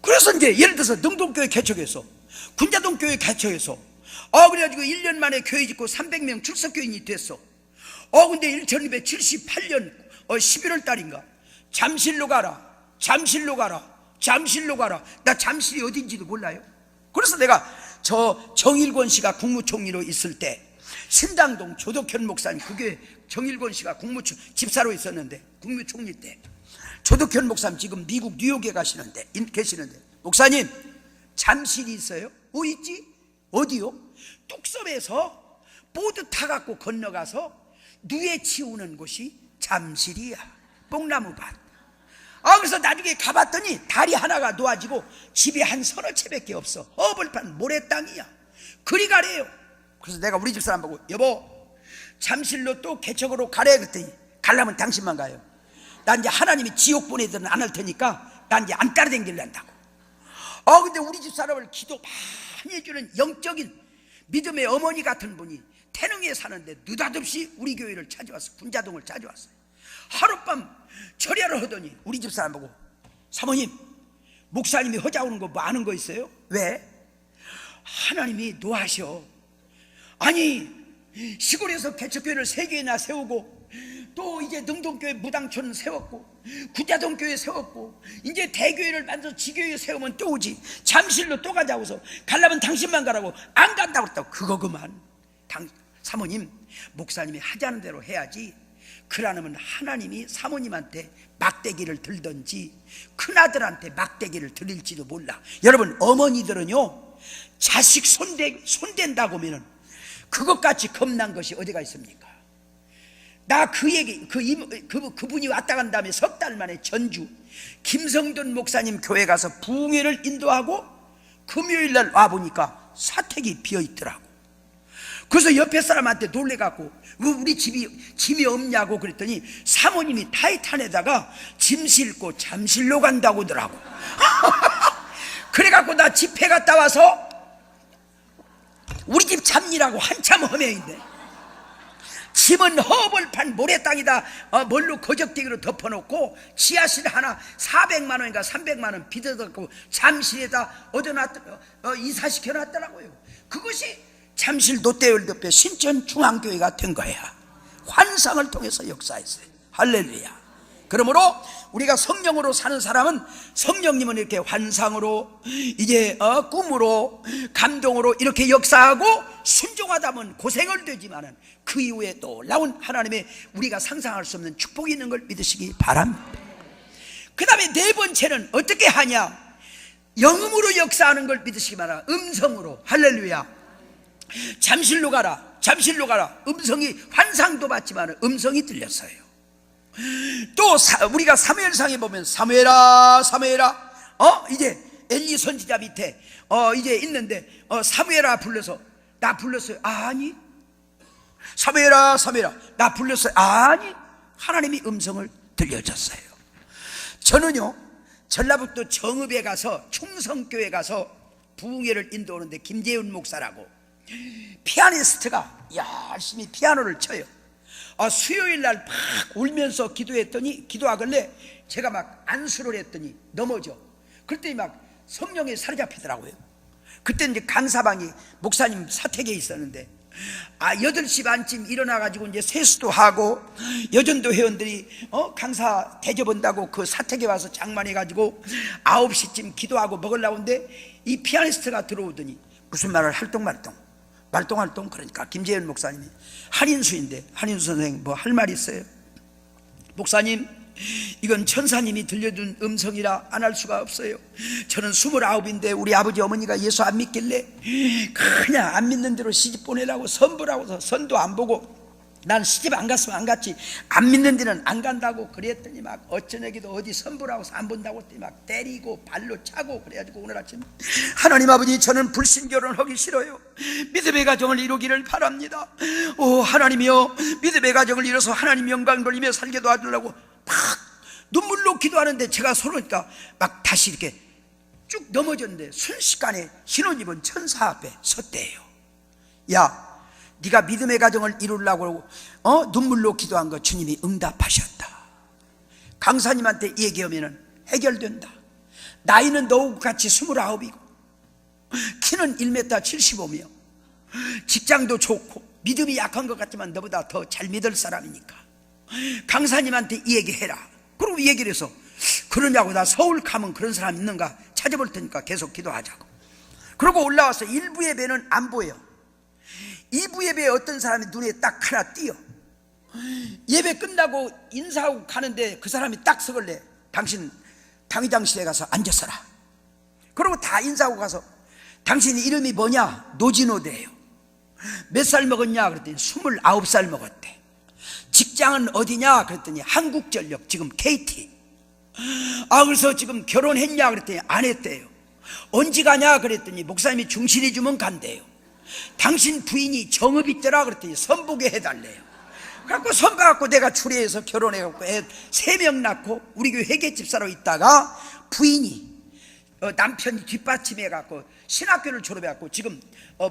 그래서 이제 예를 들어서 능동교회 개척해서 군자동교회 개척해서 그래가지고 1년 만에 교회 짓고 300명 출석교인이 됐어. 근데 1278년 11월 달인가 잠실로 가라. 나 잠실이 어딘지도 몰라요. 그래서 내가 저 정일권 씨가 국무총리로 있을 때 신당동 조덕현 목사님, 그게 정일권 씨가 집사로 있었는데 국무총리 때 조덕현 목사님 지금 미국 뉴욕에 계시는데 목사님 잠실이 있어요? 있지? 어디요? 뚝섬에서 보드 타갖고 건너가서 누에 치우는 곳이 잠실이야. 뽕나무밭. 그래서 나중에 가봤더니 다리 하나가 놓아지고 집이 한 서너 채밖에 없어. 허벌판 모래땅이야. 그리 가래요. 그래서 내가 우리 집 사람 보고, 여보 잠실로 또 개척으로 가래 그랬더니, 가려면 당신만 가요. 난 이제 하나님이 지옥 보내들은 안 할 테니까 난 이제 안 따라다니려한다고. 근데 우리 집 사람을 기도 많이 해주는 영적인 믿음의 어머니 같은 분이 태릉에 사는데 느닷없이 우리 교회를 찾아왔어. 군자동을 찾아왔어요. 하룻밤 절야를 하더니 우리 집 사람 보고, 사모님 목사님이 허자오는 거 뭐 아는 거 있어요? 왜? 하나님이 노하셔. 아니 시골에서 개척교회를 3개나 세우고, 또 이제 능동교회 무당촌 세웠고, 군자동교회 세웠고, 이제 대교회를 만들어서 지교회 세우면 또 오지. 잠실로 또 가자고 해서 가려면 당신만 가라고. 안 간다고 그랬다고. 그거 그만. 사모님 목사님이 하자는 대로 해야지. 그러면 하나님이 사모님한테 막대기를 들든지 큰아들한테 막대기를 들일지도 몰라. 여러분 어머니들은요, 자식 손댄다고 하면은 그것같이 겁난 것이 어디가 있습니까? 나 그 얘기, 그분이 왔다 간 다음에 석 달 만에 전주 김성돈 목사님 교회 가서 부흥회를 인도하고 금요일날 와보니까 사택이 비어있더라고. 그래서 옆에 사람한테 놀래갖고 우리 짐이 없냐고 그랬더니 사모님이 타이탄에다가 짐 싣고 잠실로 간다고 하더라고. 그래갖고 나 집회 갔다 와서 우리 집 잡일하고 한참 허명인데, 짐은 허벌판 모래땅에다 뭘로 거적대기로 덮어놓고 지하실 하나 400만 원인가 300만 원 빚어갖고 잠실에다 이사시켜놨더라고요. 그것이 잠실 롯데월드배 신천중앙교회가 된 거야. 환상을 통해서 역사했어요. 할렐루야. 그러므로 우리가 성령으로 사는 사람은, 성령님은 이렇게 환상으로, 이제 꿈으로, 감동으로 이렇게 역사하고 순종하다면 고생을 되지만은 그 이후에 또 올라온 하나님의 우리가 상상할 수 없는 축복이 있는 걸 믿으시기 바랍니다. 그 다음에 4번째는 어떻게 하냐? 영음으로 역사하는 걸 믿으시기 바랍니다. 음성으로. 할렐루야. 잠실로 가라, 잠실로 가라. 음성이, 환상도 봤지만 음성이 들렸어요. 또 우리가 사무엘상에 보면 사무엘아 사무엘아, 이제 엘리 선지자 밑에 이제 있는데 사무엘아 불러서, 나 불렀어요. 아니. 사무엘아 사무엘아, 나 불렀어요. 아니. 하나님이 음성을 들려줬어요. 저는요 전라북도 정읍에 가서 충성교회 가서 부흥회를 인도하는데 김재훈 목사라고 피아니스트가 열심히 피아노를 쳐요. 수요일날 막 울면서 기도하길래 제가 막 안수를 했더니 넘어져. 그랬더니 막 성령에 사로잡히더라고요. 그때 이제 강사방이 목사님 사택에 있었는데 8시 반쯤 일어나가지고 이제 세수도 하고 여전도 회원들이 강사 대접한다고 그 사택에 와서 장만해가지고 9시쯤 기도하고 먹으려고 하는데 이 피아니스트가 들어오더니 무슨 말을 할똥말똥 그러니까 김재현 목사님이 한인수인데, 한인수 선생 뭐 할 말 있어요? 목사님, 이건 천사님이 들려준 음성이라 안 할 수가 없어요. 저는 29인데 우리 아버지 어머니가 예수 안 믿길래 그냥 안 믿는 대로 시집 보내라고 선부라고 선도 안 보고, 난 시집 안 갔으면 안 갔지 안 믿는 데는 안 간다고 그랬더니 막 어쩌내기도 어디 선부라고 해서 안 본다고 했더니 막 때리고 발로 차고 그래가지고 오늘 아침, 하나님 아버지, 저는 불신 결혼하기 싫어요. 믿음의 가정을 이루기를 바랍니다. 오 하나님이여, 믿음의 가정을 이뤄서 하나님 영광 돌리며 살게 도와주려고 막 눈물로 기도하는데 제가 서러니까 막 다시 이렇게 쭉 넘어졌는데 순식간에 흰옷 입은 천사 앞에 섰대요. 야, 네가 믿음의 가정을 이루려고 눈물로 기도한 거 주님이 응답하셨다. 강사님한테 얘기하면 해결된다. 나이는 너하고 같이 29이고 키는 1m 75며 직장도 좋고 믿음이 약한 것 같지만 너보다 더 잘 믿을 사람이니까 강사님한테 얘기해라. 그리고 얘기를 해서, 그러냐고, 나 서울 가면 그런 사람 있는가 찾아볼 테니까 계속 기도하자고. 그리고 올라와서 일부 예배는 안 보여. 2부 예배에 어떤 사람이 눈에 딱 하나 띄어. 예배 끝나고 인사하고 가는데 그 사람이 딱 서걸래. 당신 당회장실에 가서 앉았어라. 그리고 다 인사하고 가서 당신 이름이 뭐냐? 노진호대요. 몇 살 먹었냐? 그랬더니 29살 먹었대. 직장은 어디냐? 그랬더니 한국전력, 지금 KT. 그래서 지금 결혼했냐? 그랬더니 안 했대요. 언제 가냐? 그랬더니 목사님이 중신해 주면 간대요. 당신 부인이 정읍 있더라? 그랬더니 선보게 해달래요. 그래갖고 선봐갖고 내가 추리해서 결혼해갖고 애 3명 낳고 우리 교회 회계집사로 있다가 부인이 남편이 뒷받침해갖고 신학교를 졸업해갖고 지금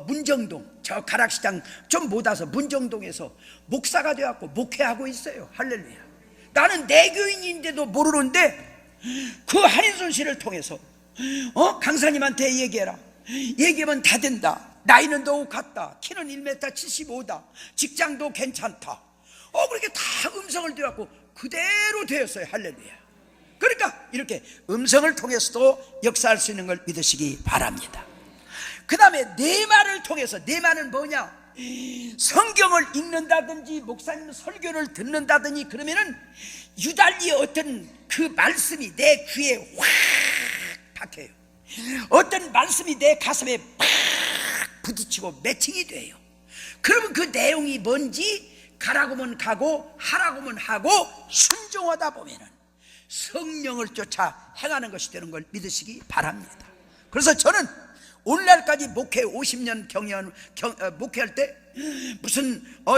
문정동, 저 가락시장 좀 못 와서 문정동에서 목사가 돼갖고 목회하고 있어요. 할렐루야. 나는 내교인인데도 모르는데 그 한인순 씨를 통해서 강사님한테 얘기해라. 얘기하면 다 된다. 나이는 더욱 같다. 키는 1m 75다. 직장도 괜찮다. 그렇게 다 음성을 들어갖고 그대로 되었어요. 할렐루야. 그러니까 이렇게 음성을 통해서도 역사할 수 있는 걸 믿으시기 바랍니다. 그 다음에 내 말을 통해서, 내 말은 뭐냐? 성경을 읽는다든지 목사님 설교를 듣는다든지 그러면은 유달리 어떤 그 말씀이 내 귀에 확 박혀요. 어떤 말씀이 내 가슴에 팍 부딪히고 매칭이 돼요. 그러면 그 내용이 뭔지 가라고 하면 가고 하라고 하면 하고 순종하다 보면은 성령을 쫓아 행하는 것이 되는 걸 믿으시기 바랍니다. 그래서 저는 오늘날까지 목회 50년 목회할 때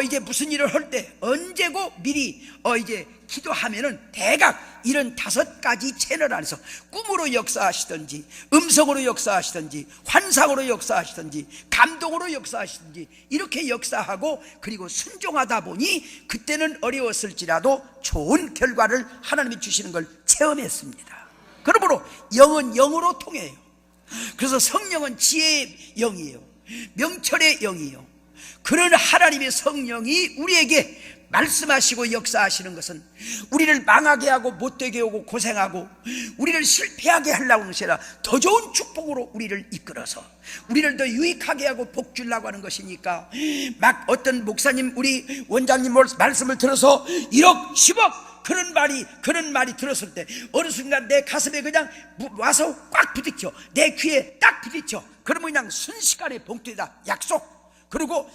이제 무슨 일을 할 때 언제고 미리 이제 기도하면은 대각 이런 5가지 채널 안에서 꿈으로 역사하시든지 음성으로 역사하시든지 환상으로 역사하시든지 감동으로 역사하시든지 이렇게 역사하고 그리고 순종하다 보니 그때는 어려웠을지라도 좋은 결과를 하나님이 주시는 걸 체험했습니다. 그러므로 영은 영으로 통해요. 그래서 성령은 지혜의 영이에요. 명철의 영이에요. 그런 하나님의 성령이 우리에게 말씀하시고 역사하시는 것은 우리를 망하게 하고 못되게 하고 고생하고 우리를 실패하게 하려고 하는 것이 아니라 더 좋은 축복으로 우리를 이끌어서 우리를 더 유익하게 하고 복 주려고 하는 것이니까, 막 어떤 목사님 우리 원장님 말씀을 들어서 1억 10억 그런 말이 들었을 때 어느 순간 내 가슴에 그냥 와서 꽉 부딪혀, 내 귀에 딱 부딪혀. 그러면 그냥 순식간에 봉투에다 약속. 그리고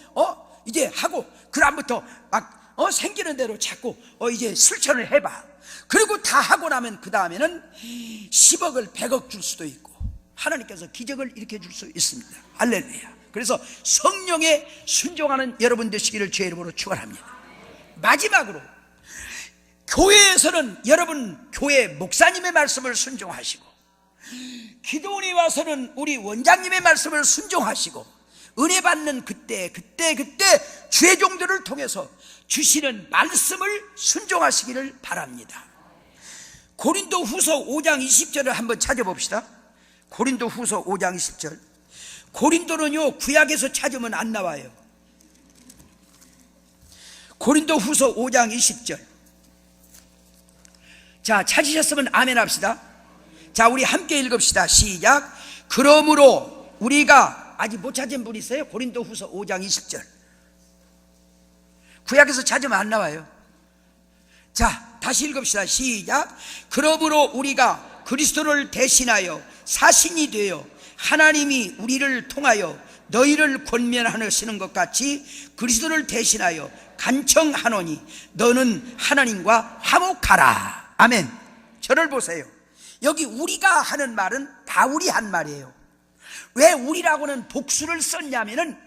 이제 하고 그 다음부터 막 생기는 대로 자꾸 이제 실천을 해봐. 그리고 다 하고 나면 그 다음에는 10억을 100억 줄 수도 있고 하나님께서 기적을 일으켜 줄 수 있습니다. 할렐루야. 그래서 성령에 순종하는 여러분 되시기를 주의 이름으로 축원합니다. 마지막으로 교회에서는 여러분 교회 목사님의 말씀을 순종하시고, 기도원에 와서는 우리 원장님의 말씀을 순종하시고, 은혜 받는 그때 주의 종들을 통해서 주시는 말씀을 순종하시기를 바랍니다. 고린도 후서 5장 20절을 한번 찾아봅시다. 고린도 후서 5장 20절. 고린도는요 구약에서 찾으면 안 나와요. 고린도 후서 5장 20절. 자, 찾으셨으면 아멘 합시다. 자, 우리 함께 읽읍시다. 시작. 그러므로 우리가, 아직 못 찾은 분 있어요? 고린도 후서 5장 20절. 구약에서 찾으면 안 나와요. 자, 다시 읽읍시다. 시작. 그러므로 우리가 그리스도를 대신하여 사신이 되어 하나님이 우리를 통하여 너희를 권면하시는 것 같이 그리스도를 대신하여 간청하노니 너는 하나님과 화목하라. 아멘. 저를 보세요. 여기 우리가 하는 말은 바울이 한 말이에요. 왜 우리라고는 복수를 썼냐면은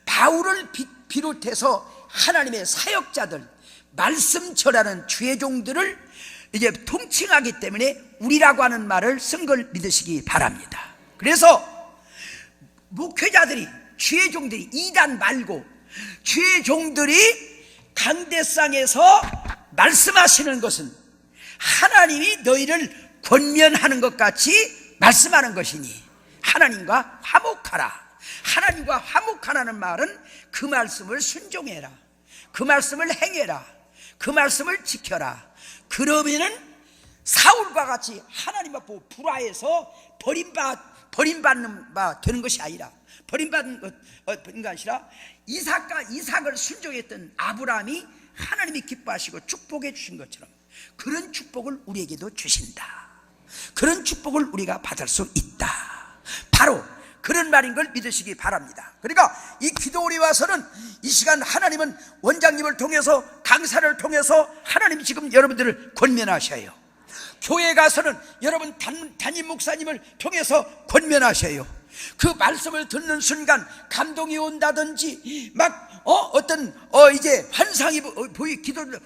바울을 비롯해서 하나님의 사역자들, 말씀 전하는 주의 종들을 이제 통칭하기 때문에 우리라고 하는 말을 쓴 걸 믿으시기 바랍니다. 그래서 목회자들이, 주의 종들이, 이단 말고 주의 종들이 강대상에서 말씀하시는 것은 하나님이 너희를 권면하는 것 같이 말씀하는 것이니 하나님과 화목하라. 하나님과 화목하라는 말은 그 말씀을 순종해라, 그 말씀을 행해라, 그 말씀을 지켜라. 그러면은 사울과 같이 하나님 앞에 불화해서 버림받는 바 되는 것이 아니라, 버림받는 것 아니라 이삭을 순종했던 아브라함이 하나님이 기뻐하시고 축복해 주신 것처럼 그런 축복을 우리에게도 주신다. 그런 축복을 우리가 받을 수 있다. 바로 그런 말인 걸 믿으시기 바랍니다. 그러니까 이 기도원에 와서는 이 시간 하나님은 원장님을 통해서, 강사를 통해서 하나님이 지금 여러분들을 권면하셔요. 교회 가서는 여러분 담임 목사님을 통해서 권면하셔요. 그 말씀을 듣는 순간 감동이 온다든지 이제 환상이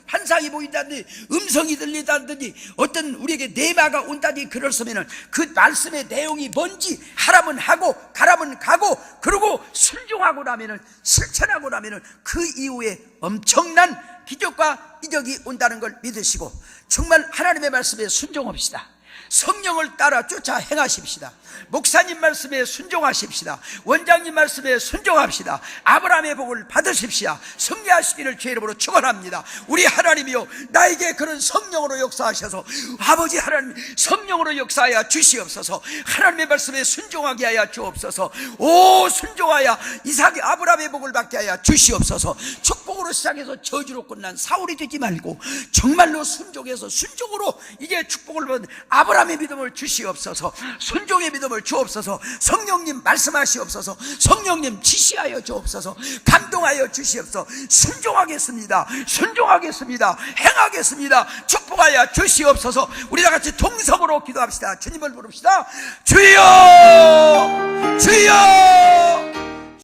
환상이 보인다든지 음성이 들리다든지 어떤 우리에게 내마가 온다든지 그렇으면은 그 말씀의 내용이 뭔지 하라면 하고 가라면 가고, 그리고 순종하고 나면은, 실천하고 나면은 그 이후에 엄청난 기적과 이적이 온다는 걸 믿으시고 정말 하나님의 말씀에 순종합시다. 성령을 따라 쫓아 행하십시다. 목사님 말씀에 순종하십시다. 원장님 말씀에 순종합시다. 아브라함의 복을 받으십시다. 승리하시기를 주의 이름으로 축원합니다. 우리 하나님이여, 나에게 그런 성령으로 역사하셔서 아버지 하나님 성령으로 역사하여 주시옵소서. 하나님의 말씀에 순종하게 하여 주옵소서. 오, 순종하여 이삭이 아브라함의 복을 받게 하여 주시옵소서. 축복으로 시작해서 저주로 끝난 사울이 되지 말고 정말로 순종해서 순종으로 이제 축복을 받은 아브라함의 믿음을 주시옵소서. 순종의 믿음을 주옵소서. 성령님 말씀하시옵소서. 성령님 지시하여 주옵소서. 감동하여 주시옵소서. 순종하겠습니다. 순종하겠습니다. 행하겠습니다. 축복하여 주시옵소서. 우리 다 같이 동성으로 기도합시다. 주님을 부릅시다. 주여, 주여.